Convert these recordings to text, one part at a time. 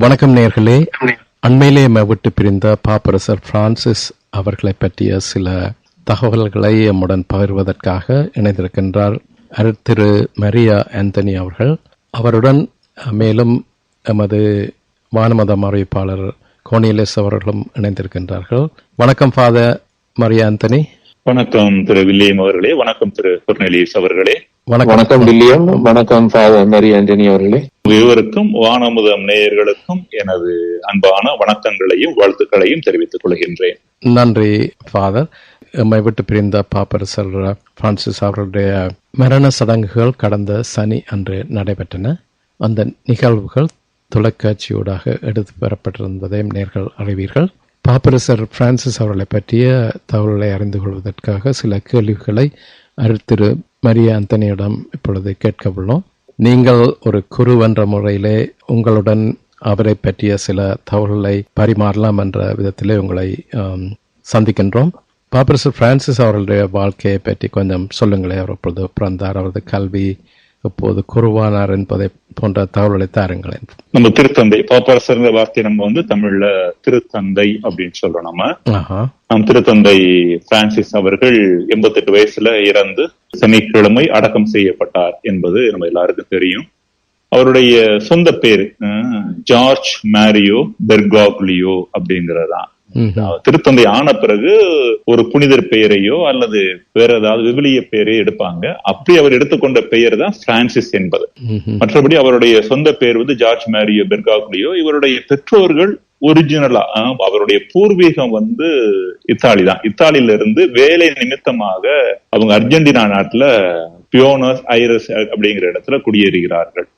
வணக்கம் நேயர்களே. அண்மையிலே விட்டு பிரிந்த பாப்பரசர் பிரான்சிஸ் அவர்களை பற்றிய சில தகவல்களை எம்முடன் பகிர்வதற்காக இணைந்திருக்கின்றார் திரு மரியா ஆந்தனி அவர்கள். அவருடன் மேலும் எமது வானமதம் அறிவிப்பாளர் கோனியலிஸ் அவர்களும் இணைந்திருக்கின்றார்கள். வணக்கம் ஃபாதர் மரியா ஆந்தனி. வணக்கம் திரு வில்லியம் அவர்களே. வணக்கம் திரு கொர்னேலியஸ் அவர்களே. வணக்கம் வில்லியம். வணக்கம் ஃபாதர் மரியா ஆண்டனி அவர்களே. இருவருக்கும் வானமுதம் நேயர்களுக்கும் எனது அன்பான வணக்கங்களையும் வாழ்த்துக்களையும் தெரிவித்துக் கொள்கின்றேன். நன்றி ஃபாதர். எம்மை விட்டு பிரிந்த பாப்பரசர் பிரான்சிஸ் அவர்களுடைய மரண சடங்குகள் கடந்த சனி அன்று நடைபெற்றன. அந்த நிகழ்வுகள் தொலைக்காட்சியூடாக எடுத்து பெறப்பட்டிருந்ததையும் நேர்கள் அறிவீர்கள். பாப்பரசர் பிரான்சிஸ் அவர்களை பற்றிய தகவல்களை அறிந்து கொள்வதற்காக சில கேள்விகளை திரு மரியா ஆந்தனியிடம் இப்பொழுது கேட்க உள்ளோம். நீங்கள் ஒரு குரு என்ற முறையிலே உங்களுடன் அவரை பற்றிய சில தகவல்களை பரிமாறலாம் என்ற விதத்திலே உங்களை சந்திக்கின்றோம். பாப்பரசர் பிரான்சிஸ் அவர்களுடைய வாழ்க்கையை பற்றி கொஞ்சம் சொல்லுங்களேன். அவர் எப்பொழுது பிறந்தார், அவரது கல்வி, எப்போது குருவானார் என்பதை போன்ற தகவல்களை தாருங்களேன். நம்ம திருத்தந்தை பாப்பரசர் வார்த்தை நம்ம தமிழ்ல திருத்தந்தை அப்படின்னு சொல்றோம். நம்ம திருத்தந்தை பிரான்சிஸ் அவர்கள் 88 வயசுல இறந்து சனிக்கிழமை அடக்கம் செய்யப்பட்டார் என்பது நம்ம எல்லாருக்கும் தெரியும். அவருடைய சொந்த பேரு ஜார்ஜ் மேரியோ பெர்காக்லியோ அப்படிங்கறதான். திருத்தந்தை ஆன பிறகு ஒரு புனிதர் பெயரையோ அல்லது வேற ஏதாவது விவிலிய பெயரையோ எடுப்பாங்க. அப்படி அவர் எடுத்துக்கொண்ட பெயர் தான் பிரான்சிஸ் என்பது. மற்றபடி அவருடைய சொந்த பெயர் ஜார்ஜ் மேரியோ பெர்காக்லியோ. இவருடைய பெற்றோர்கள் ஒரிஜினலா அவருடைய பூர்வீகம் இத்தாலி தான். இத்தாலியில இருந்து வேலை நிமித்தமாக அவங்க அர்ஜென்டினா நாட்டுல பியோனஸ் ஐரஸ் அப்படிங்கிற இடத்துல குடியேறுகிறார்கள்.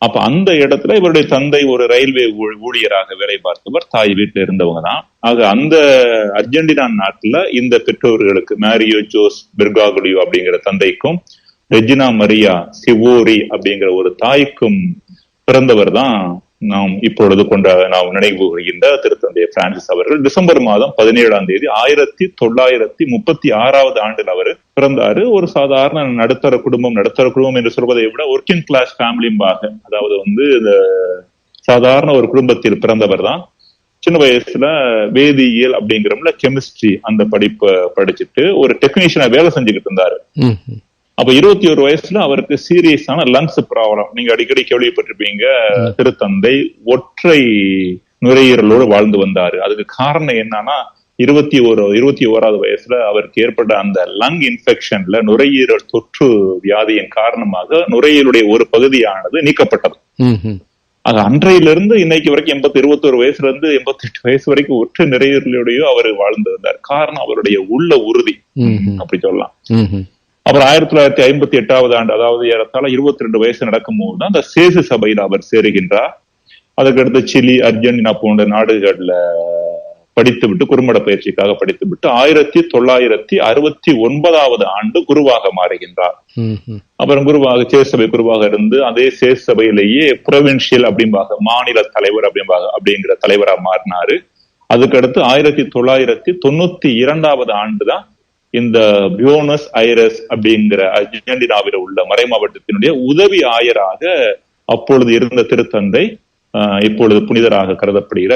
அப்ப அந்த இடத்துல இவருடைய தந்தை ஒரு ரயில்வே ஊழியராக வேலை பார்த்தவர், தாய் வீட்டுல இருந்தவங்க தான். ஆக அந்த அர்ஜென்டினா நாட்டுல இந்த பெற்றோர்களுக்கு மேரியோ ஜோஸ் பெர்காகுலியோ அப்படிங்கிற தந்தைக்கும் ரெஜினா மரியா சிவோரி அப்படிங்கிற ஒரு தாய்க்கும் பிறந்தவர் தான் நாம் இப்பொழுது நாம் நினைவு கூறுகின்ற திருத்தந்தை பிரான்சிஸ் அவர்கள். டிசம்பர் மாதம் 17ஆம் தேதி 1936 ஆண்டில் அவர் பிறந்தாரு. ஒரு சாதாரண நடுத்தர குடும்பம் என்று சொல்வதை விட ஒர்க்கிங் கிளாஸ் ஃபேமிலிம்பாக, அதாவது இந்த சாதாரண ஒரு குடும்பத்தில் பிறந்தவர் தான். சின்ன வயசுல வேதியியல் அப்படிங்கிறோம்ல, கெமிஸ்ட்ரி அந்த படிப்பை படிச்சுட்டு ஒரு டெக்னீஷியனா வேலை செஞ்சுக்கிட்டு இருந்தாரு. அப்ப 21 வயசுல அவருக்கு சீரியஸான லங்ஸ் ப்ராப்ளம். நீங்க அடிக்கடி கேள்விப்பட்டிருப்பீங்க. திருத்தந்தை ஒற்றை நுரையீரலோடு வாழ்ந்து வந்தாரு. அதுக்கு காரணம் என்னன்னா 21வது வயசுல அவருக்கு ஏற்பட்ட அந்த லங் இன்ஃபெக்ஷன்ல நுரையீரல் தொற்று வியாதியின் காரணமாக நுரையீரலுடைய ஒரு பகுதியானது நீக்கப்பட்டது. அது அன்றையிலிருந்து இன்னைக்கு வரைக்கும் 21 வயசுல இருந்து 88 வயசு வரைக்கும் ஒற்றை நுரையீரலோடய அவர் வாழ்ந்து வந்தார். காரணம் அவருடைய உள்ள உறுதி அப்படி சொல்லலாம். அப்புறம் 1958 ஆண்டு, அதாவது ஏறத்தாழ 22 வயசு நடக்கும் போது தான் அந்த சேசு சபையில் அவர் சேருகின்றார். அதுக்கடுத்து சிலி, அர்ஜென்டினா போன்ற நாடுகள்ல படித்துவிட்டு குறும்பட பயிற்சிக்காக படித்துவிட்டு 1969 ஆண்டு குருவாக மாறுகின்றார். அப்புறம் சேசு சபை குருவாக இருந்து அதே சேசு சபையிலேயே புரொவின்சியல் அப்படிம்பாக, மாநில தலைவர் அப்படிங்கிற தலைவரா மாறினாரு. அதுக்கடுத்து 1992 ஆண்டு தான் இந்த பியோனஸ் ஐரஸ் அப்படிங்கிற அர்ஜென்டினாவில் உள்ள மறைமாவட்டத்தினுடைய உதவி ஆயராக அப்பொழுது இருந்த திருத்தந்தை, இப்பொழுது புனிதராக கருதப்படுகிற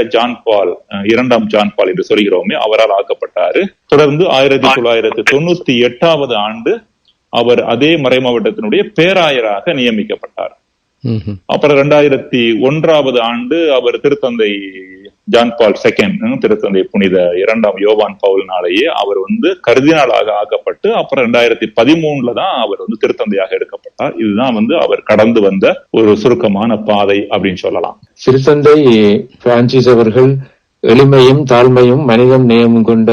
இரண்டாம் ஜான் பால் என்று சொல்கிறோமே, அவரால் ஆக்கப்பட்டாரு. தொடர்ந்து 1998 ஆண்டு அவர் அதே மறைமாவட்டத்தினுடைய பேராயராக நியமிக்கப்பட்டார். அப்புறம் 2001 ஆண்டு அவர் திருத்தந்தை ஜான் பால் II, திருத்தந்தை புனித 2ஆம் யோவான் பவுல்னாலேயே அவர் கர்தினாலாக ஆக்கப்பட்டு அப்புறம் 2013 தான் அவர் திருத்தந்தையாக எடுக்கப்பட்டார். இதுதான் அவர் கடந்து வந்த ஒரு சுருக்கமான பாதை அப்படின்னு சொல்லலாம். திருத்தந்தை பிரான்சிஸ் அவர்கள் எளிமையும் தாழ்மையும் மனிதம் நேயமும் கொண்ட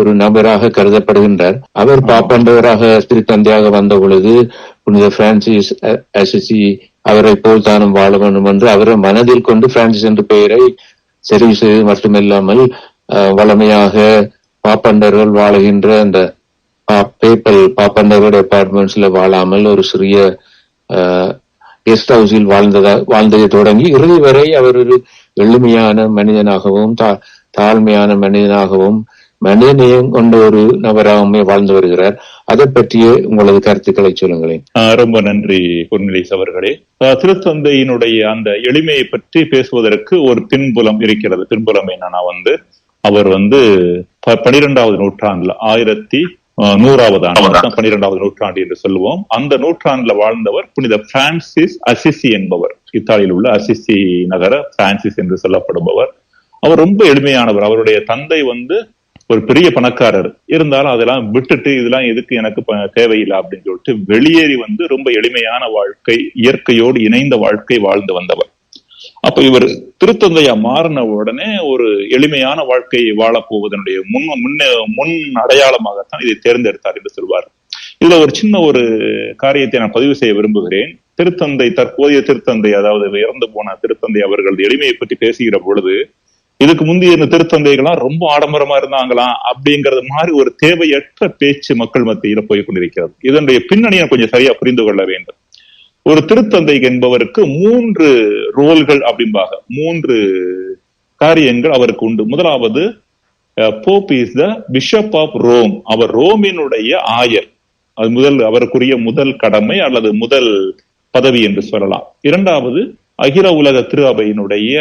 ஒரு நபராக கருதப்படுகின்றார். அவர் பாப்பண்டவராக திருத்தந்தையாக வந்த பொழுது புனித பிரான்சிஸ் அசிசி அவரை போல் தானும் வாழ வேண்டும் என்று அவரை மனதில் கொண்டு பிரான்சிஸ் என்ற பெயரை தெரிவு செய்து மட்டுமில்லாமல் வளமையாக பாப்பண்டர்கள் வாழுகின்ற அந்த பாப்பண்டர்கள் அபார்ட்மெண்ட்ஸ்ல வாழாமல் ஒரு சிறிய கெஸ்ட் ஹவுஸில் வாழ்ந்ததை தொடங்கி இறுதி வரை அவர் ஒரு எளிமையான மனிதனாகவும் தாழ்மையான மனிதனாகவும் மனிதநேயம் கொண்ட ஒரு நபராகவே வாழ்ந்து வருகிறார். அதை பற்றிய உங்களது கருத்துக்களை சொல்லுங்களேன். ரொம்ப நன்றி பொன்னிலேஸ் அவர்களே. திருத்தந்தையினுடைய அந்த எளிமையை பற்றி பேசுவதற்கு ஒரு பின்புலம் இருக்கிறது. பின்புலம் என்னன்னா அவர் 12வது நூற்றாண்டுல 1100வது ஆண்டு 12வது நூற்றாண்டு என்று சொல்லுவோம். அந்த நூற்றாண்டுல வாழ்ந்தவர் புனித பிரான்சிஸ் அசிசி என்பவர். இத்தாலியில் உள்ள அசிசி நகர பிரான்சிஸ் என்று சொல்லப்படுபவர். அவர் ரொம்ப எளிமையானவர். அவருடைய தந்தை ஒரு பெரிய பணக்காரர். இருந்தாலும் அதெல்லாம் விட்டுட்டு இதெல்லாம் எதுக்கு எனக்கு தேவையில்லை அப்படின்னு சொல்லிட்டு வெளியேறி ரொம்ப எளிமையான வாழ்க்கை, இயற்கையோடு இணைந்த வாழ்க்கை வாழ்ந்து வந்தவர். அப்ப இவர் திருத்தந்தையா மாறின உடனே ஒரு எளிமையான வாழ்க்கையை வாழப்போவதனுடைய முன் அடையாளமாகத்தான் இதை தேர்ந்தெடுத்தார் என்று சொல்வார். இதுல ஒரு சின்ன ஒரு காரியத்தை நான் பதிவு செய்ய விரும்புகிறேன். தற்போதைய திருத்தந்தை, அதாவது இறந்து போன திருத்தந்தை அவர்கள் எளிமையை பற்றி பேசுகிற பொழுது, இதுக்கு முந்தைய திருத்தந்தைகள்லாம் ரொம்ப ஆடம்பரமா இருந்தாங்களாம் அப்படிங்கறது மாதிரி ஒரு தேவையற்ற பேச்சு மக்கள் மத்தியில போய் கொண்டிருக்கிறது. இதனுடைய பின்னணியை கொஞ்சம் சரியா புரிந்து கொள்ள வேண்டும். ஒரு திருத்தந்தை என்பவருக்கு 3 ரோல்கள் அப்படிம்பாக, 3 காரியங்கள் அவருக்கு உண்டு. முதலாவது, pope is the bishop of Rome. அவர் ரோமினுடைய ஆயர். அது அவருக்குரிய முதல் கடமை அல்லது முதல் பதவி என்று சொல்லலாம். இரண்டாவது, அகில உலக திரு அவையினுடைய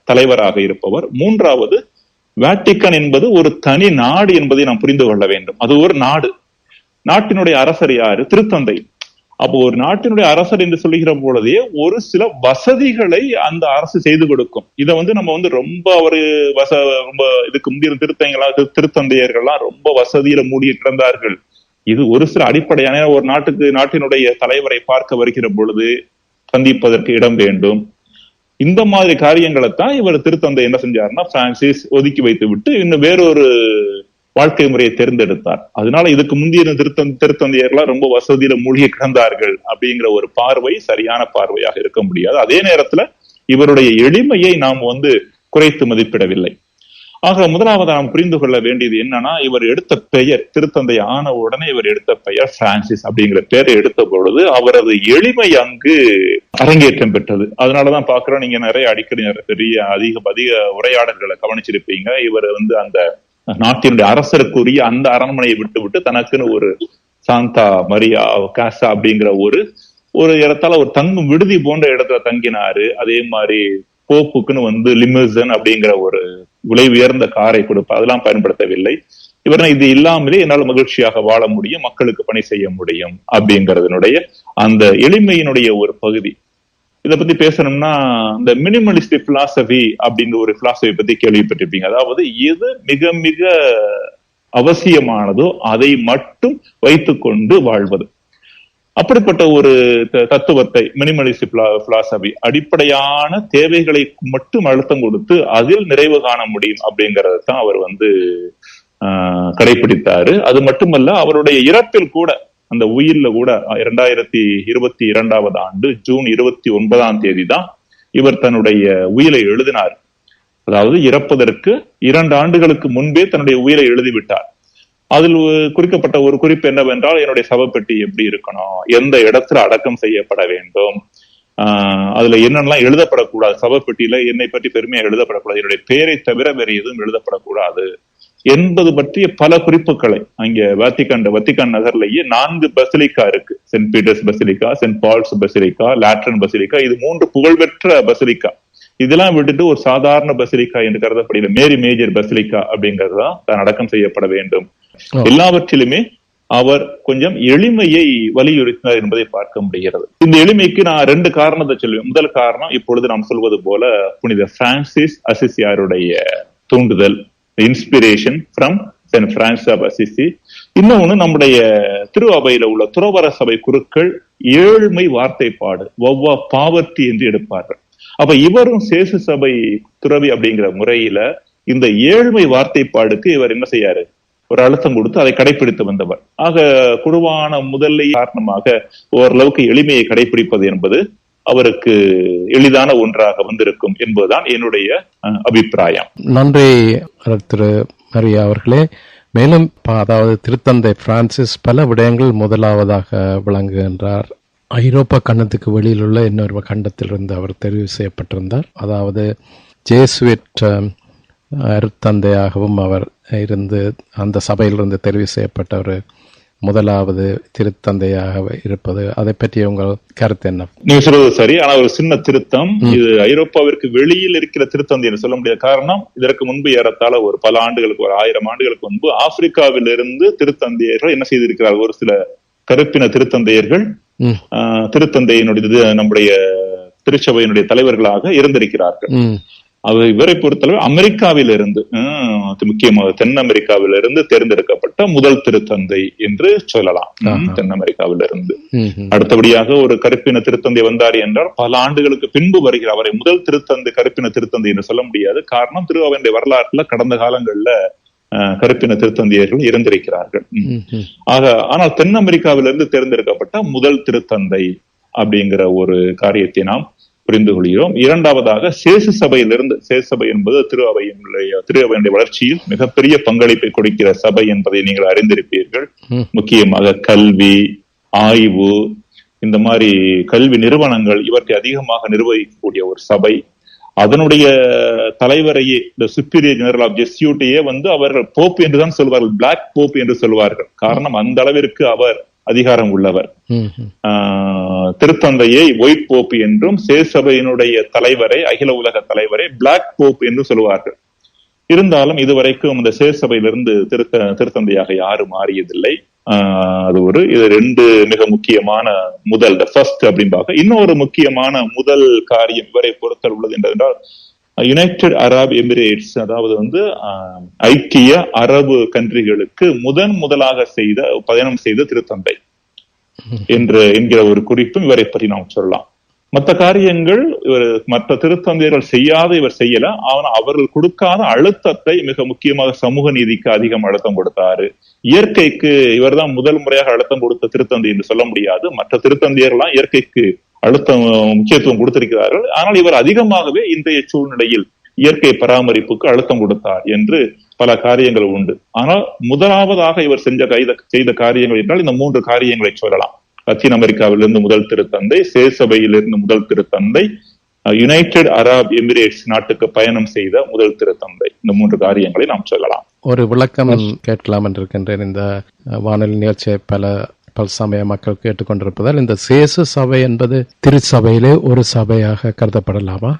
தலைவராக இருப்பவர். மூன்றாவது, வாட்டிக்கன் என்பது ஒரு தனி நாடு என்பதை நாம் புரிந்து கொள்ள வேண்டும். அது ஒரு நாடு. நாட்டினுடைய அரசர் யாரு? திருத்தந்தை. அப்போ ஒரு நாட்டினுடைய அரசர் என்று சொல்லுகிற பொழுதே ஒரு சில வசதிகளை அந்த அரசு செய்து கொடுக்கும். இதை நம்ம ரொம்ப ரொம்ப இதுக்கு முந்தைய திருத்தந்தையர்கள்லாம் ரொம்ப வசதியில மூடி கிடந்தார்கள். இது ஒரு சில அடிப்படையான ஒரு நாட்டினுடைய தலைவரை பார்க்க வருகிற பொழுது சந்திப்பதற்கு இடம் வேண்டும். இந்த மாதிரி காரியங்களைத்தான் இவர் திருத்தந்தை என்ன செஞ்சாருன்னா பிரான்சிஸ் ஒதுக்கி வைத்து விட்டு இன்னும் வேறொரு வாழ்க்கை முறையை தேர்ந்தெடுத்தார். அதனால இதுக்கு முந்தைய திருத்தந்தையர்கள்லாம் ரொம்ப வசதியில மூழ்கி கிடந்தார்கள் அப்படிங்கிற ஒரு பார்வை சரியான பார்வையாக இருக்க முடியாது. அதே நேரத்துல இவருடைய எளிமையை நாம் குறைத்து மதிப்பிடவில்லை. ஆக முதலாவது நாம் புரிந்து கொள்ள வேண்டியது என்னன்னா, இவர் எடுத்த பெயர், திருத்தந்தை ஆன உடனே இவர் எடுத்த பெயர் பிரான்சிஸ் அப்படிங்கிற பெயரை எடுத்த பொழுது அவரது எளிமை அங்கு அரங்கேற்றம் பெற்றது. அதனாலதான் பாக்குறோம், நீங்க நிறைய அடிக்கடி பெரிய அதிக உரையாடல்களை கவனிச்சிருப்பீங்க. இவர் அந்த நாட்டினுடைய அரசருக்குரிய அந்த அரண்மனையை விட்டு தனக்குன்னு ஒரு சாந்தா மரியா காசா அப்படிங்கிற ஒரு இடத்தால ஒரு தங்கும் விடுதி போன்ற இடத்துல தங்கினாரு. அதே மாதிரி போப்புக்குன்னு லிமிசன் அப்படிங்கிற ஒரு விலை உயர்ந்த காரை கொடுப்பார். அதெல்லாம் பயன்படுத்தவில்லை. இவர் இது இல்லாமலே என்னால் மகிழ்ச்சியாக வாழ முடியும், மக்களுக்கு பணி செய்ய முடியும் அப்படிங்கறதனுடைய அந்த எளிமையினுடைய ஒரு பகுதி. இதை பத்தி பேசணும்னா, இந்த மினிமலிஸ்டிக் பிலாசபி அப்படிங்கிற ஒரு பிலாசபி பத்தி கேள்விப்பட்டிருப்பீங்க. அதாவது எது மிக மிக அவசியமானதோ அதை மட்டும் வைத்துக்கொண்டு வாழ்வது. அப்படிப்பட்ட ஒரு தத்துவத்தை மினிமலிஸ்டிக் பிலாசபி அடிப்படையான தேவைகளை மட்டும் அழுத்தம் கொடுத்து அதில் நிறைவு காண முடியும் அப்படிங்கறத தான் அவர் கடைபிடித்தாரு. அது மட்டுமல்ல, அவருடைய இறப்பில் கூட, அந்த உயிர்ல கூட 2022 ஆண்டு ஜூன் 29ஆம் தேதி தான் இவர் தன்னுடைய உயிரை எழுதினார். அதாவது இறப்பதற்கு 2 ஆண்டுகளுக்கு முன்பே தன்னுடைய உயிரை எழுதிவிட்டார். அதில் குறிக்கப்பட்ட ஒரு குறிப்பு என்னவென்றால், என்னுடைய சவப்பெட்டி எப்படி இருக்கணும், எந்த இடத்துல அடக்கம் செய்யப்பட வேண்டும், அதுல என்னென்னலாம் எழுதப்படக்கூடாது, சவப்பெட்டியில என்னை பற்றி பெருமையா எழுதப்படக்கூடாது, என்னுடைய பெயரை தவிர வேற எதுவும் எழுதப்படக்கூடாது என்பது பற்றிய பல குறிப்புகளை அங்க வத்திக்கான் நகர்லயே 4 பசிலிக்கா இருக்கு. Saint Peter's basilica, saint Paul's basilica, Lateran basilica. இது 3 புகழ்பெற்ற பசிலிக்கா. இதெல்லாம் விட்டுட்டு ஒரு சாதாரண பசிலிக்கா என்று கருதப்படுகிற மேரி மேஜர் பசிலிக்கா அப்படிங்கறதுதான் தான் அடக்கம் செய்யப்பட வேண்டும். எல்லாவற்றிலுமே அவர் கொஞ்சம் எளிமையை வலியுறுத்தினார் என்பதை பார்க்க முடிகிறது. இந்த எளிமைக்கு நான் 2 காரணத்தை சொல்லுவேன். முதல் காரணம், இப்பொழுது நாம் சொல்வது போல புனித பிரான்சிஸ் அசிசியாருடைய தூண்டுதல், inspiration from Saint Francis of Assisi. இன்னொன்னு, நம்முடைய திரு அவையில உள்ள துறவர சபை குருக்கள் ஏழ்மை வார்த்தைப்பாடு, பாவர்ட்டி என்று எடுப்பார்கள். அப்ப இவரும் சேசு சபை துறவி அப்படிங்கிற முறையில இந்த ஏழ்மை வார்த்தைப்பாடுக்கு இவர் என்ன செய்யாரு, ஒரு அழுத்தம் கொடுத்து அதை கடைபிடித்து வந்தவர். ஆக குழுவான முதல்ல காரணமாக ஓரளவுக்கு எளிமையை கடைபிடிப்பது என்பது அவருக்கு எளிதான ஒன்றாக வந்திருக்கும் என்பதுதான் என்னுடைய அபிப்பிராயம். நன்றி திரு மரியா அவர்களே. மேலும் அதாவது திருத்தந்தை பிரான்சிஸ் பல விடயங்கள் முதலாவதாக விளங்குகின்றார். ஐரோப்பா கண்டத்துக்கு வெளியில் உள்ள இன்னொரு கண்டத்திலிருந்து அவர் தெரிவு செய்யப்பட்டிருந்தார். அதாவது ஜேசுவிட் அருத்தந்தையாகவும் அவர் இருந்து அந்த சபையிலிருந்து தெரிவு செய்யப்பட்ட ஒரு முதலாவது திருத்தந்தையாக இருப்பது, அதை பற்றி உங்கள் கருத்து என்ன? நீங்க சொல்றது சரி. ஆனா ஒரு சின்ன திருத்தம், இது ஐரோப்பாவிற்கு வெளியில் இருக்கிற திருத்தந்தை என்று சொல்ல முடியாத காரணம், இதற்கு முன்பு ஏறத்தாழ ஒரு பல ஆண்டுகளுக்கு, ஒரு 1000 ஆண்டுகளுக்கு முன்பு ஆப்பிரிக்காவிலிருந்து திருத்தந்தையர்கள் என்ன செய்திருக்கிறார்கள், ஒரு சில கருப்பின திருத்தந்தையர்கள் திருத்தந்தையினுடைய நம்முடைய திருச்சபையினுடைய தலைவர்களாக இருந்திருக்கிறார்கள். அவர் இவரை பொறுத்தளவு அமெரிக்காவிலிருந்து, முக்கியமாக தென் அமெரிக்காவிலிருந்து தேர்ந்தெடுக்கப்பட்ட முதல் திருத்தந்தை என்று சொல்லலாம். தென் அமெரிக்காவிலிருந்து அடுத்தபடியாக ஒரு கருப்பின திருத்தந்தை வந்தார் என்றால் பல ஆண்டுகளுக்கு பின்பு வருகிறார். அவரை முதல் திருத்தந்தை, கருப்பின திருத்தந்தை என்று சொல்ல முடியாது. காரணம், திருவாவையுடைய வரலாற்றுல கடந்த காலங்கள்ல கருப்பின திருத்தந்தையர்கள் இருந்திருக்கிறார்கள். ஆனால் தென் அமெரிக்காவிலிருந்து தேர்ந்தெடுக்கப்பட்ட முதல் திருத்தந்தை அப்படிங்கிற ஒரு காரியத்தை நாம் புரிந்து கொள்கிறோம். இரண்டாவதாக சேசு சபையிலிருந்து, சேசு சபை என்பது திருஅவையினுடைய வளர்ச்சியில் மிகப்பெரிய பங்களிப்பை கொடுக்கிற சபை என்பதை நீங்கள் அறிந்திருப்பீர்கள். முக்கியமாக கல்வி, ஆய்வு, இந்த மாதிரி கல்வி நிறுவனங்கள் இவற்றை அதிகமாக நிர்வகிக்கக்கூடிய ஒரு சபை. அதனுடைய தலைவரையே, இந்த சுப்பீரியர் ஜெனரல் ஆஃப் ஜெஸ்யூட்டையே அவர்கள் போப் என்றுதான் சொல்வார்கள், பிளாக் போப் என்று சொல்வார்கள். காரணம், அந்த அளவிற்கு அவர் அதிகாரம் உள்ளவர். திருத்தந்தையை ஒயிட் போப் என்றும், சேசபையினுடைய தலைவரை, அகில உலக தலைவரை பிளாக் போப் என்று சொல்வார்கள். இருந்தாலும் இதுவரைக்கும் இந்த சேசபையிலிருந்து திருத்தந்தையாக யாரும் மாறியதில்லை. இது 2 மிக முக்கியமான முதல், ஃபர்ஸ்ட் அப்படிம்பாங்க. இன்னொரு முக்கியமான முதல் காரியம் இவரை பொறுத்தல் உள்ளது என்றால், யுனைடெட் அரபு எமிரேட்ஸ், அதாவது ஐக்கிய அரபு கண்ட்ரிகளுக்கு முதலாக பயணம் செய்த திருத்தந்தை என்கிற ஒரு குறிப்பும் இவரை பற்றி நாம் சொல்லலாம். மற்ற காரியங்கள் மற்ற திருத்தந்தையர்கள் செய்யாத இவர் செய்யல. ஆனால் அவர்கள் கொடுக்காத அழுத்தத்தை, மிக முக்கியமாக சமூக நீதிக்கு அதிகம் அழுத்தம் கொடுத்தாரு. இயற்கைக்கு இவர் தான் முதல் முறையாக அழுத்தம் கொடுத்த திருத்தந்தை என்று சொல்ல முடியாது. மற்ற திருத்தந்தையர்கள்லாம் இயற்கைக்கு அழுத்தம், முக்கியத்துவம் கொடுத்திருக்கிறார்கள். ஆனால் இவர் அதிகமாகவே இன்றைய சூழ்நிலையில் இயற்கை பராமரிப்புக்கு அழுத்தம் கொடுத்தார் என்று பல காரியங்கள் உண்டு. ஆனால் முதலாவதாக இவர் செய்த காரியங்கள் என்றால் இந்த 3 காரியங்களை சொல்லலாம். லத்தீன் அமெரிக்காவிலிருந்து முதல் திருத்தந்தை, சேசபையிலிருந்து முதல் திருத்தந்தை, யுனைடெட் அரபு எமிரேட்ஸ் நாட்டுக்கு பயணம் செய்த முதல் திருத்தந்தை. இந்த 3 காரியங்களை நாம் சொல்லலாம். ஒரு விளக்கம் கேட்கலாம் என்று இருக்கின்றேன். இந்த வானொலி நிகழ்ச்சியை பல சமய மக்கள் கேட்டுக்கொண்டிருப்பதால், இந்த சேசு சபை என்பது திருச்சபையிலே ஒரு சபையாக கருதப்படலாமா?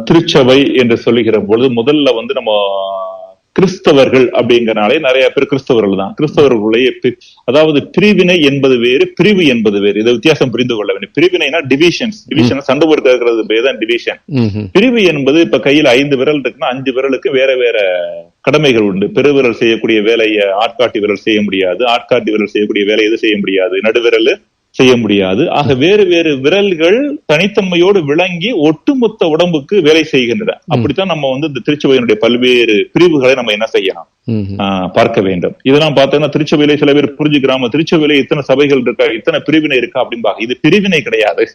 திருச்சபை என்று சொல்லுகிற பொழுது முதல்ல நம்ம கிறிஸ்தவர்கள் அப்படிங்கறனாலே நிறைய பேர் கிறிஸ்தவர்கள் தான். கிறிஸ்தவர்களுடைய, அதாவது பிரிவினை என்பது வேறு, பிரிவு என்பது வேறு. இதை வித்தியாசம் புரிந்து கொள்ள வேண்டும். பிரிவினைனா டிவிஷன்ஸ், சண்டை போட்டு இருக்கிறது பேர் தான் டிவிஷன். பிரிவு என்பது இப்ப கையில 5 விரல் இருக்குன்னா 5 விரலுக்கு வேற வேற கடமைகள் உண்டு. பெருவிரல் செய்யக்கூடிய வேலையை ஆட்காட்டி விரல் செய்ய முடியாது, ஆட்காட்டி விரல் செய்யக்கூடிய வேலையை எது செய்ய முடியாது, நடுவிரல் செய்ய முடியாது. ஆக வேறு வேறு விரல்கள் தனித்தன்மையோடு விளங்கி ஒட்டுமொத்த உடம்புக்கு வேலை செய்கின்றன. அப்படித்தான் நம்ம இந்த திருச்சபையினுடைய பல்வேறு பிரிவுகளை நம்ம என்ன செய்யணும், பார்க்க வேண்டும். இதெல்லாம் பார்த்தோம்னா திருச்சபையில சில பேர் புரிஞ்சுக்கிறாம, திருச்சபையில இத்தனை சபைகள் இருக்கா, இத்தனை பிரிவினை இருக்கா அப்படின்பாங்க. இது பிரிவினை கிடையாது,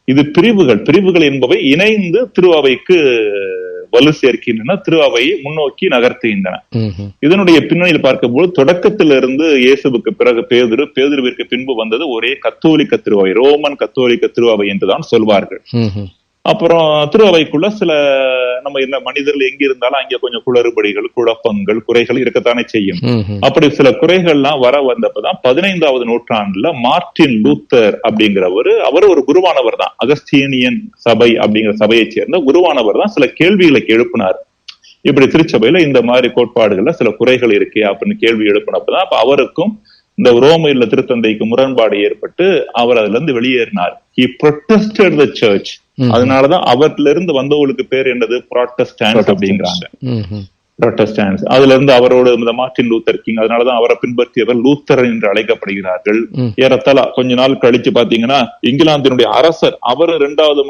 இது பிரிவுகள் என்பவை இணைந்து திருவாவைக்கு வலு சேர்க்கின்றன, திருவாவையை முன்னோக்கி நகர்த்துகின்றன. இதனுடைய பின்னணியில் பார்க்கும்போது தொடக்கத்திலிருந்து இயேசுவுக்கு பிறகு பேதுருவிற்கு பின்பு வந்தது ஒரே கத்தோலிக்க திருவாவை, ரோமன் கத்தோலிக்க திருவாவை என்றுதான் சொல்வார்கள். அப்புறம் திருவாவைக்குள்ள சில நம்ம என்ன மனிதர்கள் எங்க இருந்தாலும் அங்கே கொஞ்சம் குளறுபடிகள், குழப்பங்கள், குறைகள் இருக்கத்தானே செய்யும். அப்படி சில குறைகள்லாம் வந்தப்பதான் 15வது நூற்றாண்டுல மார்ட்டின் லூத்தர் அப்படிங்கிறவர், அவர் ஒரு குருவானவர் தான், அகஸ்தீனியன் சபை அப்படிங்கிற சபையை சேர்ந்த குருவானவர் தான், சில கேள்விகளை எழுப்பினார். இப்படி திருச்சபையில இந்த மாதிரி கோட்பாடுகள்ல சில குறைகள் இருக்கே அப்படின்னு கேள்வி எழுப்பினப்பதான் அப்ப அவருக்கும் இந்த ரோமையில திருத்தந்தைக்கு முரண்பாடு ஏற்பட்டு அவர் அதுல இருந்து வெளியேறினார். He protested the church. அதனாலதான் அவர்ல இருந்து வந்தவங்களுக்கு பேர் என்னது, புராட்டஸ்டான்ஸ் அப்படிங்கிறாங்க. புராட்டஸ்டான்ஸ். அதுல இருந்து அவரோட இந்த மார்ட்டின் லூத்தர் கிங், அதனாலதான் அவரை பின்பற்றியவர் லூத்தர் என்று அழைக்கப்படுகிறார்கள். ஏறத்தாழ கொஞ்ச நாள் கழிச்சு பாத்தீங்கன்னா இங்கிலாந்தினுடைய அரசர், அவர் 2வது